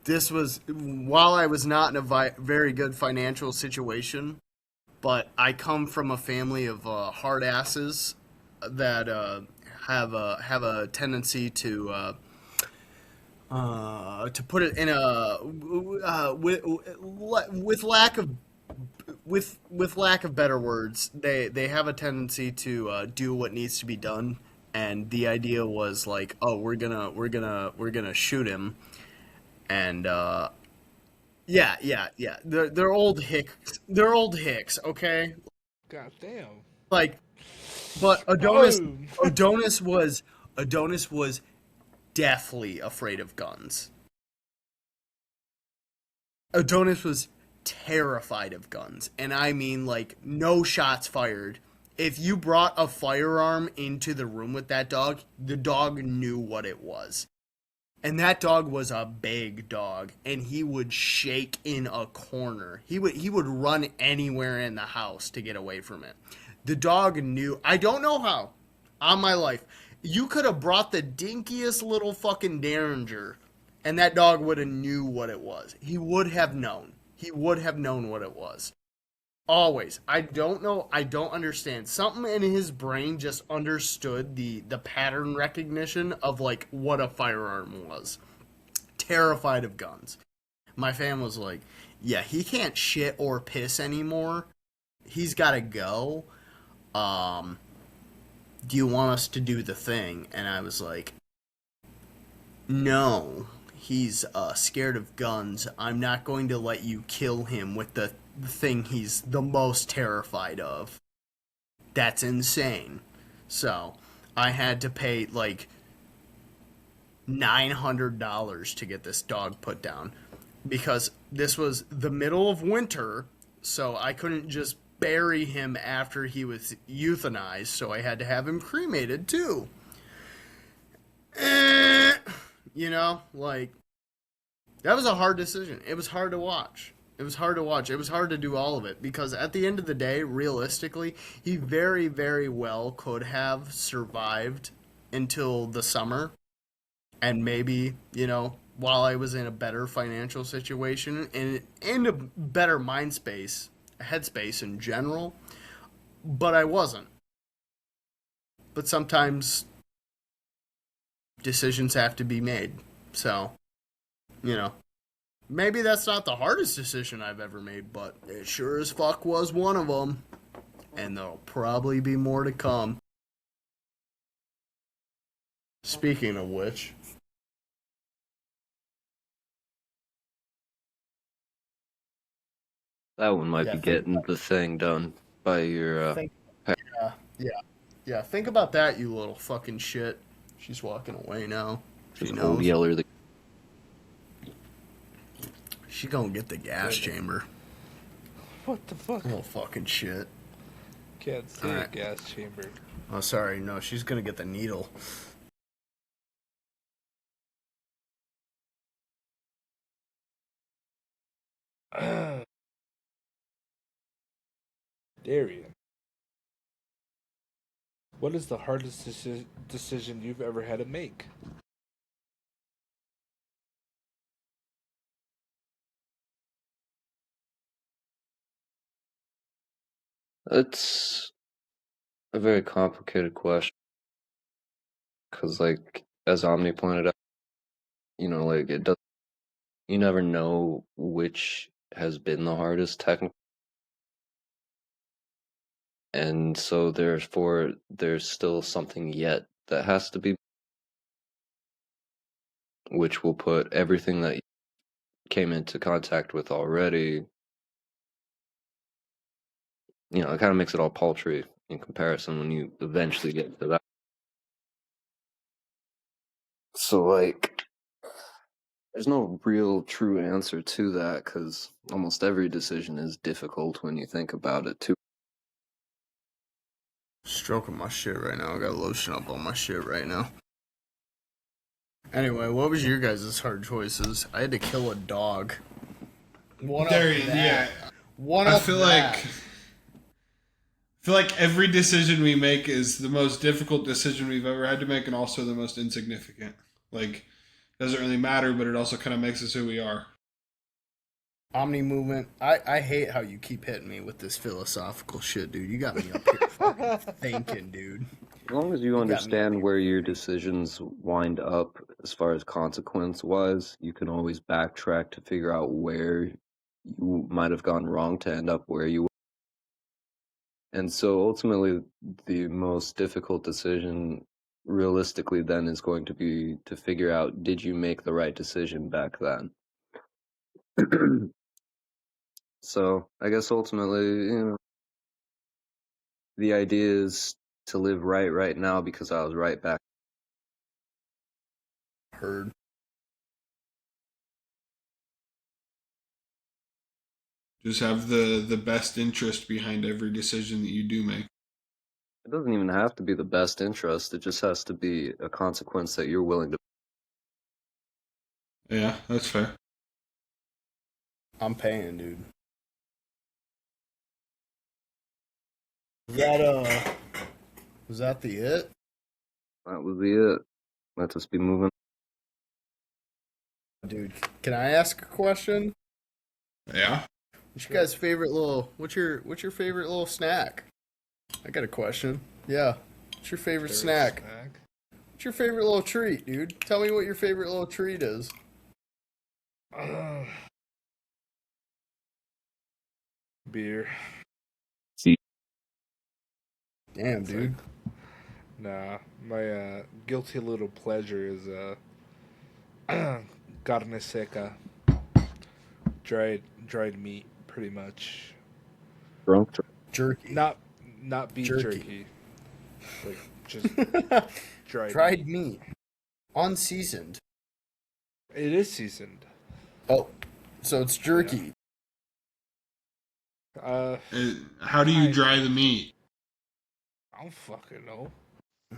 This was while I was not in a very good financial situation, but I come from a family of hard asses that have a tendency to put it in a with lack of with lack of better words, they have a tendency to do what needs to be done, and the idea was like, oh, we're gonna shoot him, and yeah, they're old hicks, okay, God damn. like, but Boom. Adonis was deathly afraid of guns. Adonis was terrified of guns, and I mean like no shots fired. If you brought a firearm into the room with that dog, the dog knew what it was. And that dog was a big dog, and he would shake in a corner. He would run anywhere in the house to get away from it. The dog knew. I don't know how. On my life, you could have brought the dinkiest little fucking derringer, and that dog would have knew what it was. He would have known. He would have known what it was. Always. I don't know. I don't understand. Something in his brain just understood the pattern recognition of like what a firearm was. Terrified of guns. My fam was like, "Yeah, he can't shit or piss anymore. He's got to go. Um, do you want us to do the thing?" And I was like, "No. He's scared of guns. I'm not going to let you kill him with the thing he's the most terrified of. That's insane." So I had to pay like $900 to get this dog put down because this was the middle of winter, so I couldn't just bury him after he was euthanized, so I had to have him cremated too. Like that was a hard decision. It was hard to watch. It was hard to watch. It was hard to do all of it because at the end of the day, realistically, he very, very well could have survived until the summer, and maybe, while I was in a better financial situation and in a better mind space, headspace in general, but I wasn't. But sometimes decisions have to be made. So, you know, maybe that's not the hardest decision I've ever made, but it sure as fuck was one of them. And there'll probably be more to come. Speaking of which, That one might yeah, be getting the thing done by your think, yeah, yeah, yeah. Think about that, you little fucking shit. She's walking away now. She old knows. Yeller. She gonna get the gas chamber. What the fuck? Little fucking shit. Can't say Alright. gas chamber. Oh, sorry. No, she's gonna get the needle. Darian. What is the hardest decision you've ever had to make? It's a very complicated question because, like, as Omni pointed out, like it does. You never know which has been the hardest technically, and so therefore there's still something yet that has to be, which will put everything that you came into contact with already. It kind of makes it all paltry in comparison when you eventually get to that. So, like, there's no real true answer to that because almost every decision is difficult when you think about it too. Stroking my shit right now. I got lotion up on my shit right now. Anyway, what was your guys' hard choices? I had to kill a dog. One There, up that. yeah. One I up feel that. like every decision we make is the most difficult decision we've ever had to make, and also the most insignificant. Like, doesn't really matter, but it also kind of makes us who we are. Omni movement. I hate how you keep hitting me with this philosophical shit, dude. You got me up here fucking thinking, dude. As long as you got me understand where your decisions wind up as far as consequence wise, you can always backtrack to figure out where you might have gone wrong to end up where you were. And so ultimately, the most difficult decision realistically then is going to be to figure out, did you make the right decision back then? So I guess ultimately, the idea is to live right now because I was right back. Heard. Just have the best interest behind every decision that you do make. It doesn't even have to be the best interest. It just has to be a consequence that you're willing to. Yeah, that's fair. I'm paying, dude. Was that the it? That was it. Let us be moving. Dude, can I ask a question? Yeah. What's your guys' favorite little what's your favorite little snack? I got a question. Yeah. What's your favorite snack? What's your favorite little treat, dude? Tell me what your favorite little treat is. Beer. Damn, It's dude. Nah, my guilty little pleasure is carne seca, dried meat, pretty much. Drunk. Jerky. Not beef jerky, like just dried. Dried meat. meat. Unseasoned. It is seasoned. Oh, so it's jerky. How do you dry the meat? I don't fucking know.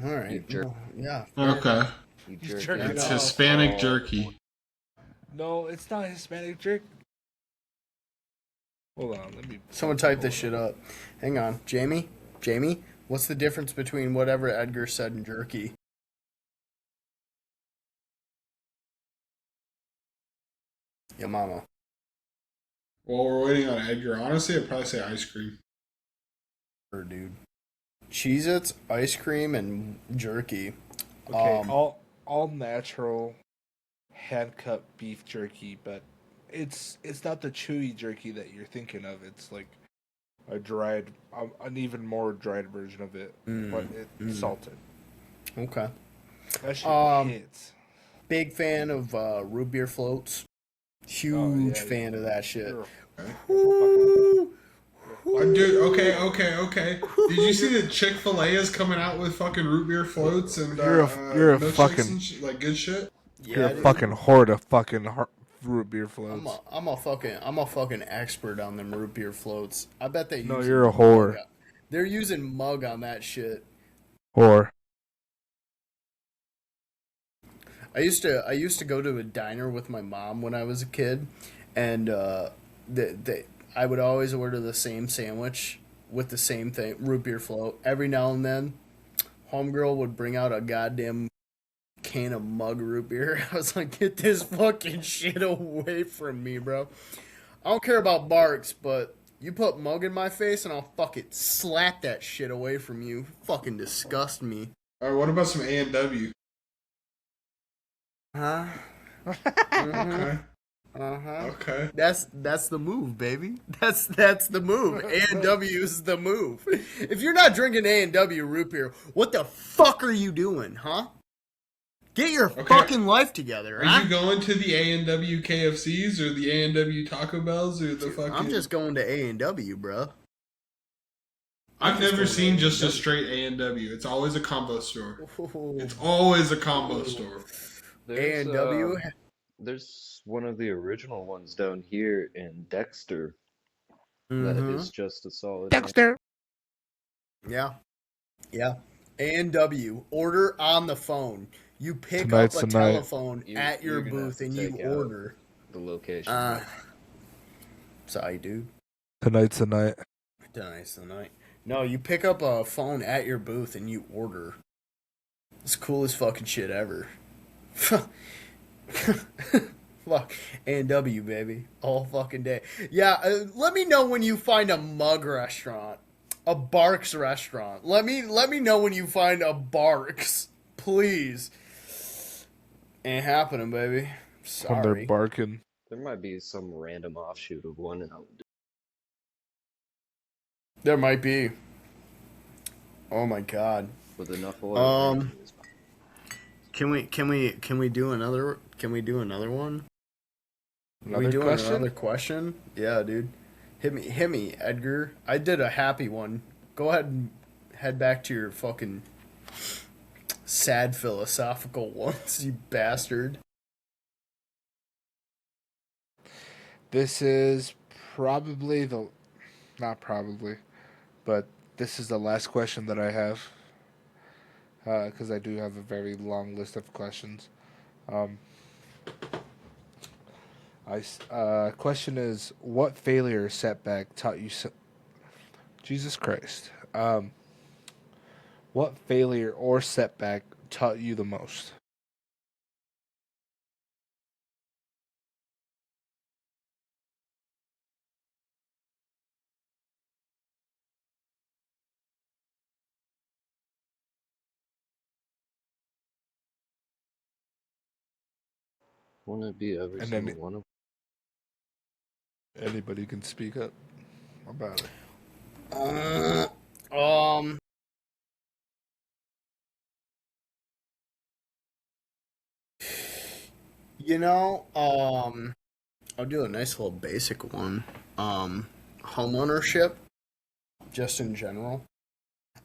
All right. You jerk. Well, yeah. Okay. You He's jerk jerking it It's off. off. Hispanic Oh. jerky. No, it's not Hispanic jerky. Hold on, let me. Someone type this shit up. Hang on. Jamie, what's the difference between whatever Edgar said and jerky? Yeah, mama. While we're waiting on Edgar, honestly, I'd probably say ice cream. Her dude. Cheez-Its, ice cream, and jerky. Okay, all natural, hand cut beef jerky, but it's not the chewy jerky that you're thinking of. It's like a dried, an even more dried version of it, but it's salted. Okay. That shit hits. Big fan of root beer floats. Huge fan of that shit. Dude, okay. Did you see that Chick-fil-A is coming out with fucking root beer floats and You're a milkshakes fucking- and like good shit? You're a dude. fucking horde of fucking root beer floats. I'm a fucking expert on them root beer floats. I bet they use No, you're a whore. They're using mug on that shit. Whore. I used to go to a diner with my mom when I was a kid, and I would always order the same sandwich with the same thing, root beer float. Every now and then, homegirl would bring out a goddamn can of mug root beer. I was like, get this fucking shit away from me, bro. I don't care about barks, but you put mug in my face and I'll fucking slap that shit away from you. Fucking disgust me. All right, what about some A&W? Huh? Okay. Uh-huh. Okay. That's the move, baby. That's the move. A&W is the move. If you're not drinking A&W root beer, what the fuck are you doing, huh? Get your fucking life together, Are huh? you going to the A&W KFCs or the A&W Taco Bells or the fucking... I'm just going to A&W, bro. I've never seen just a straight A&W. It's always a combo store. It's always a combo store. A&W? There's one of the original ones down here in Dexter that is just a solid. Dexter. Yeah. Yeah. A&W. Order on the phone. You pick Tonight's up a the night. telephone at your You're gonna have booth to and you take out order. the location. Sorry, dude. Tonight's the night. Tonight's the night. No, you pick up a phone at your booth and you order. It's the coolest fucking shit ever. Fuck. A&W, baby. All fucking day. Yeah, let me know when you find a mug restaurant. A Barks restaurant. Let me know when you find a Barks. Please. Ain't happening, baby. When they're Sorry. barking. There might be some random offshoot of one out. There might be. Oh my god. With enough oil. Can we do another one? Another we doing question? another question? Yeah, dude. Hit me, Edgar. I did a happy one. Go ahead and head back to your fucking sad philosophical ones, you bastard. This is probably not probably, but this is the last question that I have. Because I do have a very long list of questions. Question is, what failure or setback taught you? Jesus Christ. What failure or setback taught you the most? Wouldn't it be every And single then one of anybody can speak up about it. I'll do a nice little basic one. Homeownership, just in general.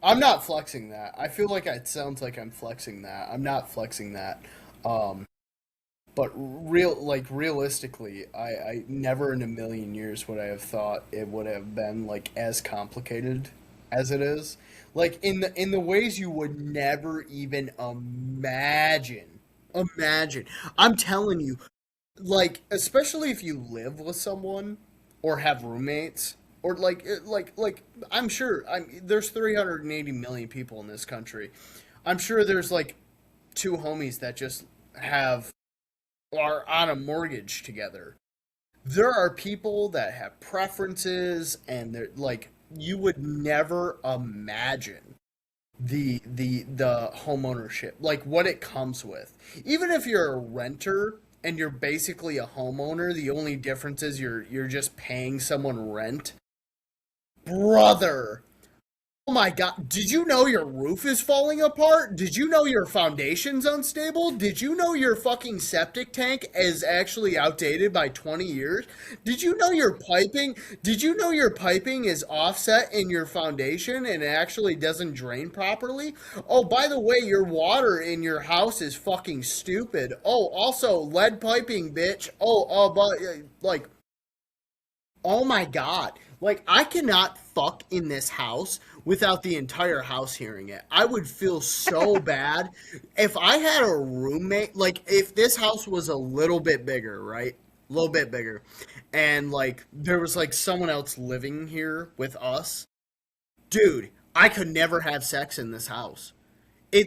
I'm not flexing that. I feel like it sounds like I'm flexing that. I'm not flexing that. But realistically, I never in a million years would I have thought it would have been like as complicated as it is. Like in the ways you would never even imagine. Imagine. I'm telling you, like especially if you live with someone or have roommates or like I'm sure there's 380 million people in this country. I'm sure there's like two homies that just are on a mortgage together. There are people that have preferences and they're like you would never imagine the home ownership, like what it comes with. Even if you're a renter and you're basically a homeowner, the only difference is you're just paying someone rent. Brother, oh my god, did you know your roof is falling apart? Did you know your foundation's unstable? Did you know your fucking septic tank is actually outdated by 20 years? Did you know your piping is offset in your foundation and it actually doesn't drain properly? Oh, by the way, your water in your house is fucking stupid. Oh, also lead piping, bitch. But like oh my god. Like, I cannot fuck in this house without the entire house hearing it. I would feel so bad. If I had a roommate, like, if this house was a little bit bigger, right? A little bit bigger. And, like, there was, like, someone else living here with us. Dude, I could never have sex in this house.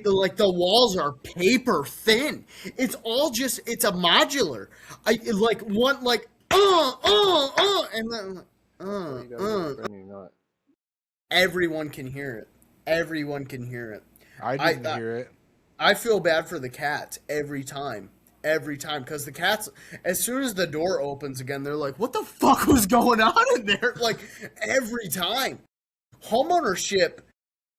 Like the walls are paper thin. It's all just it's a modular. Like one like and then Oh, you gotta go burn your nut. everyone can hear it. Everyone can hear it. I didn't hear it. I feel bad for the cats every time. Every time, because the cats, as soon as the door opens again, they're like, "What the fuck was going on in there?" Like every time. Homeownership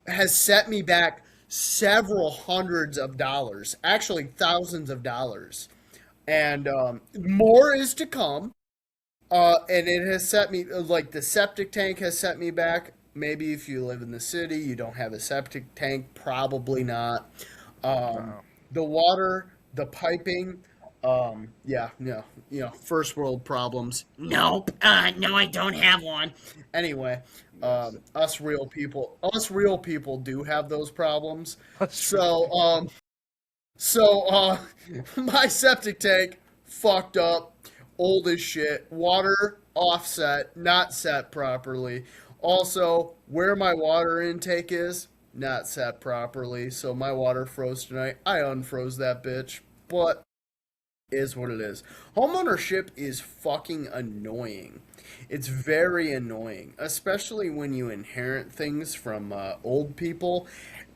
has set me back several hundreds of dollars, actually thousands of dollars, and more is to come. And it has set me like the septic tank has set me back. Maybe if you live in the city, you don't have a septic tank. Probably not. The water, the piping. Yeah, no, first world problems. Nope. No, I don't have one. Anyway, us real people do have those problems. So, my septic tank fucked up, old as shit. Water offset, not set properly. Also, where my water intake is, not set properly. So my water froze tonight. I unfroze that bitch, but is what it is. Homeownership is fucking annoying. It's very annoying, especially when you inherit things from old people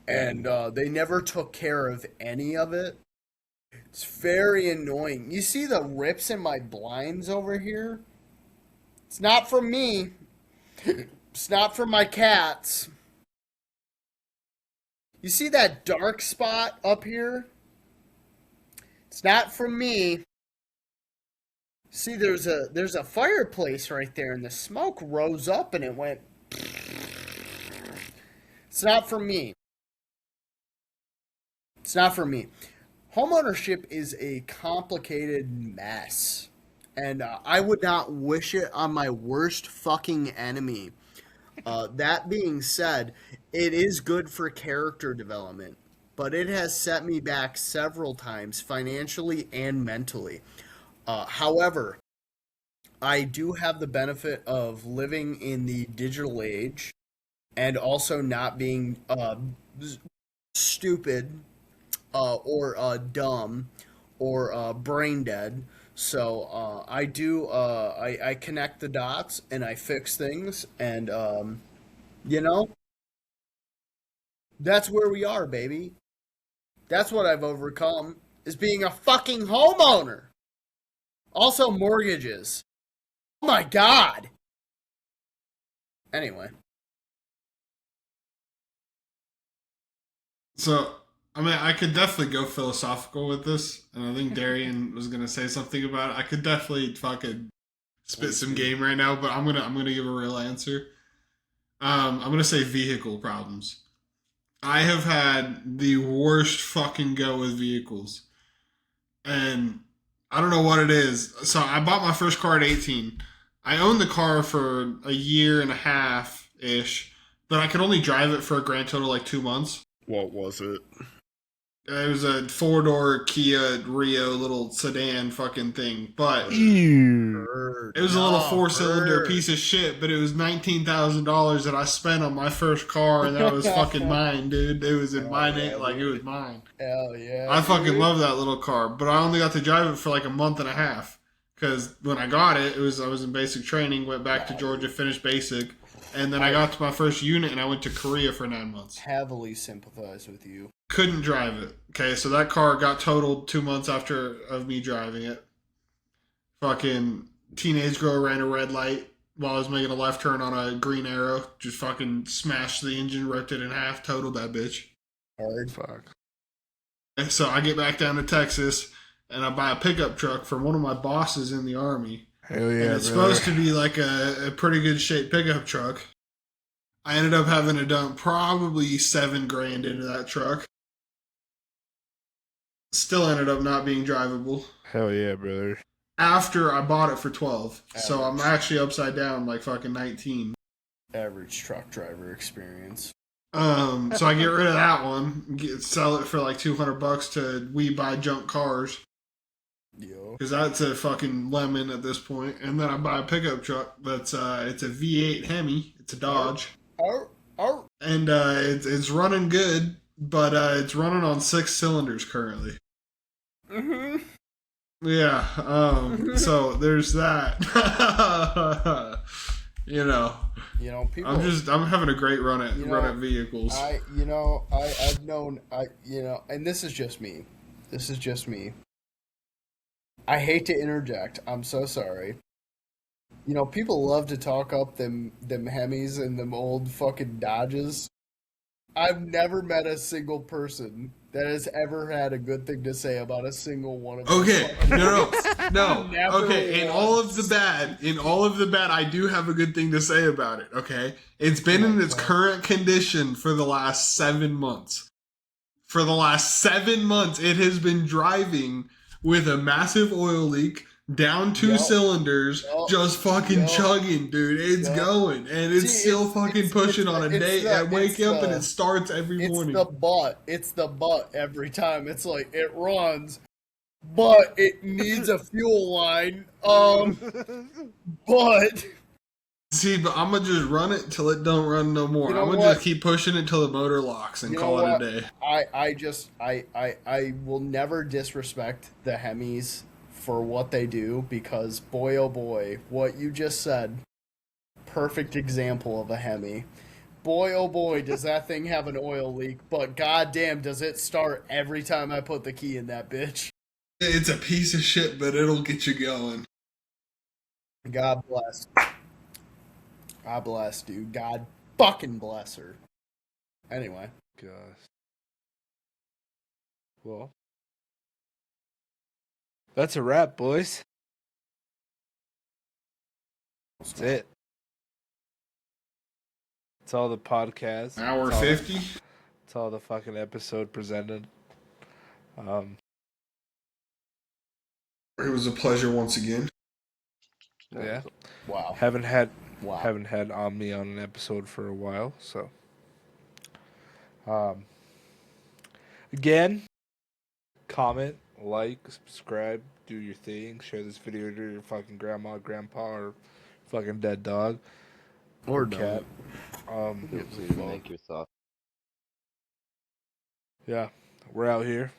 and they never took care of any of it. It's very annoying. You see the rips in my blinds over here? It's not from me. It's not from my cats. You see that dark spot up here? It's not from me. See, there's a fireplace right there, and the smoke rose up and it went. It's not from me. It's not for me. Homeownership is a complicated mess, and I would not wish it on my worst fucking enemy. That being said, it is good for character development, but it has set me back several times financially and mentally. However, I do have the benefit of living in the digital age and also not being stupid or dumb or brain dead. So I connect the dots and I fix things, and you know that's where we are, baby. That's what I've overcome is being a fucking homeowner. Also mortgages. Oh my god. Anyway. So, I mean, I could definitely go philosophical with this, and I think Darian was gonna say something about it. I could definitely fucking spit some game right now, but I'm gonna give a real answer. I'm gonna say vehicle problems. I have had the worst fucking go with vehicles, and I don't know what it is. So I bought my first car at 18. I owned the car for a year and a half ish, but I could only drive it for a grand total like 2 months. What was it? It was a 4-door Kia Rio little sedan fucking thing, but Ew. it was a little 4-cylinder piece of shit. But it was $19,000 that I spent on my first car, and that was fucking mine, dude. It was in my name, like it was mine. Hell yeah! I fucking love that little car, but I only got to drive it for like a month and a half because when I got it, I was in basic training, went back to Georgia, finished basic, and then I got to my first unit, and I went to Korea for 9 months. Heavily sympathize with you. Couldn't drive it. Okay, so that car got totaled 2 months after of me driving it. Fucking teenage girl ran a red light while I was making a left turn on a green arrow. Just fucking smashed the engine, ripped it in half, totaled that bitch. Hard. Fuck. And so I get back down to Texas and I buy a pickup truck from one of my bosses in the Army. Hell yeah, And it's brother. supposed to be like a pretty good shape pickup truck. I ended up having to dump probably $7,000 into that truck. Still ended up not being drivable. Hell yeah, brother. After I bought it for 12. So I'm actually upside down like fucking 19. Average truck driver experience. So I get rid of that one, sell it for like $200 to We Buy Junk Cars. Yo. Because that's a fucking lemon at this point. And then I buy a pickup truck that's it's a V8 Hemi. It's a Dodge. Oh. And it's running good. but it's running on 6 cylinders currently. Mm-hmm. Yeah. So there's that. you know, People. I'm having a great run at You run at know, vehicles. I've known, and this is just me. This is just me. I hate to interject. I'm so sorry. People love to talk up them Hemis and them old fucking Dodges. I've never met a single person that has ever had a good thing to say about a single one of those Okay, fucking no, things. no, no. Never Okay, once. in all of the bad, I do have a good thing to say about it. Okay, it's been in its current condition for the last 7 months. For the last 7 months, it has been driving with a massive oil leak, down two Yup, cylinders, yup, just fucking yup, chugging, dude. It's yup. going, and See, it's still fucking pushing on a day. I wake it's up and it starts every the morning. butt. It's the butt every time. It's like it runs, but it needs a fuel line. But See, but I'm gonna just run it till it don't run no more. you know I'm gonna just what? keep pushing it till the motor locks and You know call it a what? day. I will never disrespect the Hemis for what they do because boy oh boy, what you just said, perfect example of a Hemi. Boy oh boy, does that thing have an oil leak, but goddamn does it start every time I put the key in that bitch. It's a piece of shit, but it'll get you going. God bless. God bless, dude. God fucking bless her. Anyway. Gosh. Well, that's a wrap, boys. That's it. It's all the podcast. Hour It's all 50. It's all the fucking episode presented. It was a pleasure once again. Yeah. Wow. Haven't had Wow. Omni on an episode for a while, so again, comment, like, subscribe, do your thing, share this video to your fucking grandma, grandpa, or fucking dead dog Or cat. Feel free to make your thoughts. Yeah, we're out here,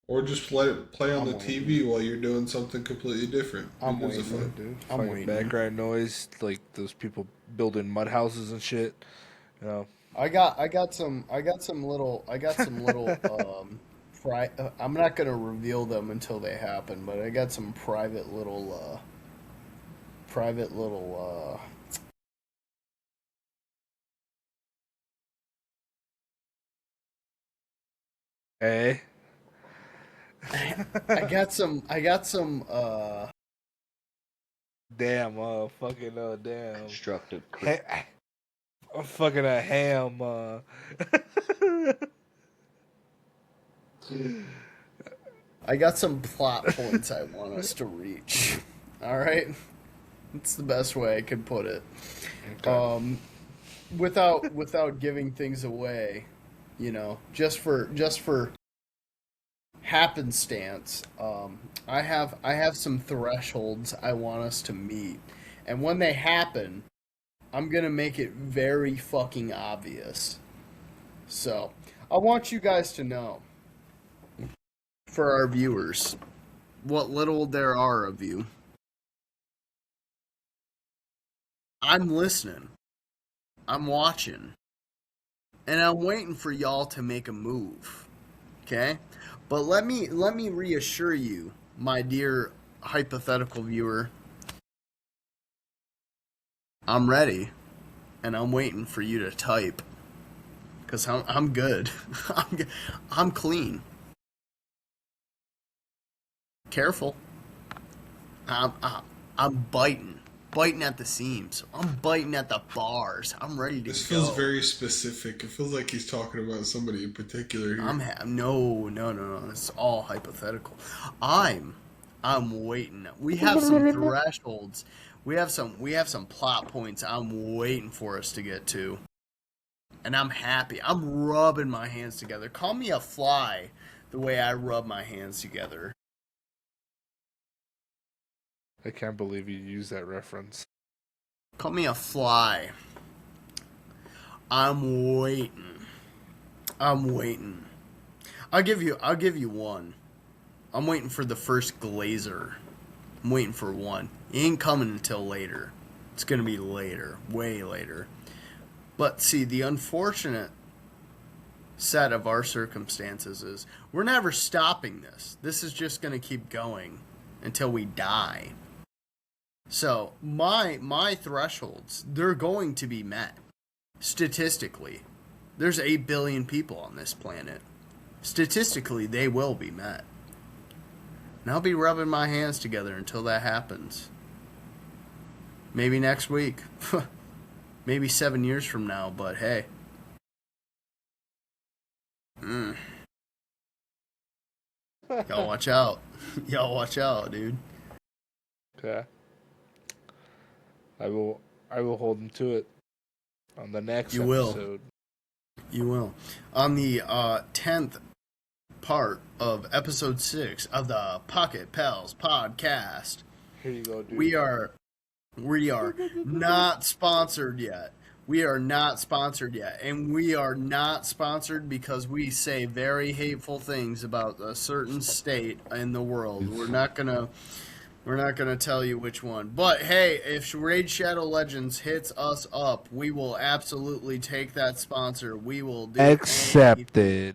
Or just let it play on the TV while you're doing something completely different. I'm Who gives a waiting. fuck? dude. I'm Fucking waiting. background noise, like those people building mud houses and shit. I got some little I'm not gonna reveal them until they happen, but I got some private little Hey, I got some damn, fucking, damn. Constructive I'm fucking a ham, I got some plot points I want us to reach. All right? That's the best way I could put it. Okay. Without giving things away, just for happenstance, I have some thresholds I want us to meet, and when they happen, I'm gonna make it very fucking obvious. So I want you guys to know, for our viewers, what little there are of you, I'm listening, I'm watching, and I'm waiting for y'all to make a move. Okay? But let me reassure you, my dear hypothetical viewer, I'm ready, and I'm waiting for you to type, cause I'm good. I'm clean. Careful. I'm biting at the seams. I'm biting at the bars. I'm ready to This go. feels very specific. It feels like he's talking about somebody in particular here. No. It's all hypothetical. I'm waiting. We have some thresholds. We have some plot points I'm waiting for us to get to. And I'm happy. I'm rubbing my hands together. Call me a fly the way I rub my hands together. I can't believe you used that reference. Call me a fly. I'm waiting. I'm waiting. I'll give you one. I'm waiting for the first Glazer. I'm waiting for one. It ain't coming until later. It's gonna be later, way later. But see, the unfortunate set of our circumstances is we're never stopping this. This is just gonna keep going until we die. So my thresholds, they're going to be met. Statistically. There's 8 billion people on this planet. Statistically, they will be met. And I'll be rubbing my hands together until that happens. Maybe next week. Maybe 7 years from now, but hey. Y'all watch out. Y'all watch out, dude. Okay. I will hold him to it on the next episode. You will. On the 10th part of episode 6 of the Pocket Pals podcast. Here you go, dude. We are not sponsored yet. We are not sponsored yet. And we are not sponsored because we say very hateful things about a certain state in the world. We're not gonna tell you which one. But hey, if Raid Shadow Legends hits us up, we will absolutely take that sponsor. We will do accepted.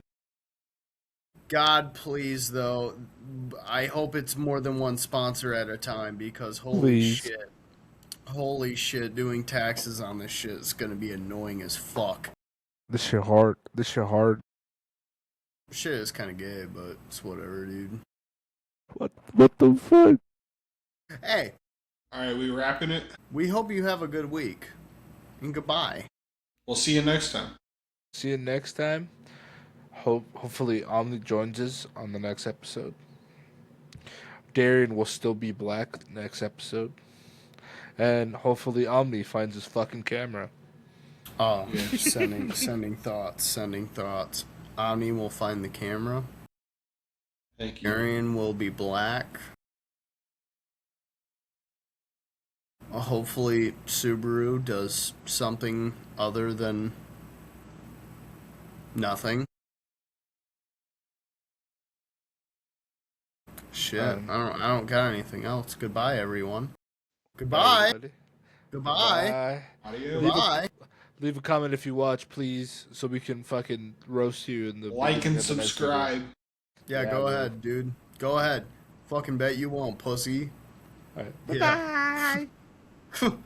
God, please, though. I hope it's more than one sponsor at a time because holy shit, doing taxes on this shit is gonna be annoying as fuck. This shit hard. Shit is kind of gay, but it's whatever, dude. What the fuck? Hey. All right, we wrapping it? We hope you have a good week. And goodbye. We'll see you next time. See you next time. Hopefully Omni joins us on the next episode. Darian will still be black next episode. And hopefully Omni finds his fucking camera. Oh, yeah. sending thoughts. Omni will find the camera. Thank you. Darian will be black. Hopefully Subaru does something other than nothing. Shit, I don't got anything else. Goodbye, everyone. Goodbye. Goodbye. Adios. Goodbye. Leave a comment if you watch, please, so we can fucking roast you in the like and subscribe. Yeah, go ahead, dude. Go ahead. Fucking bet you won't, pussy. All right. Yeah. Bye.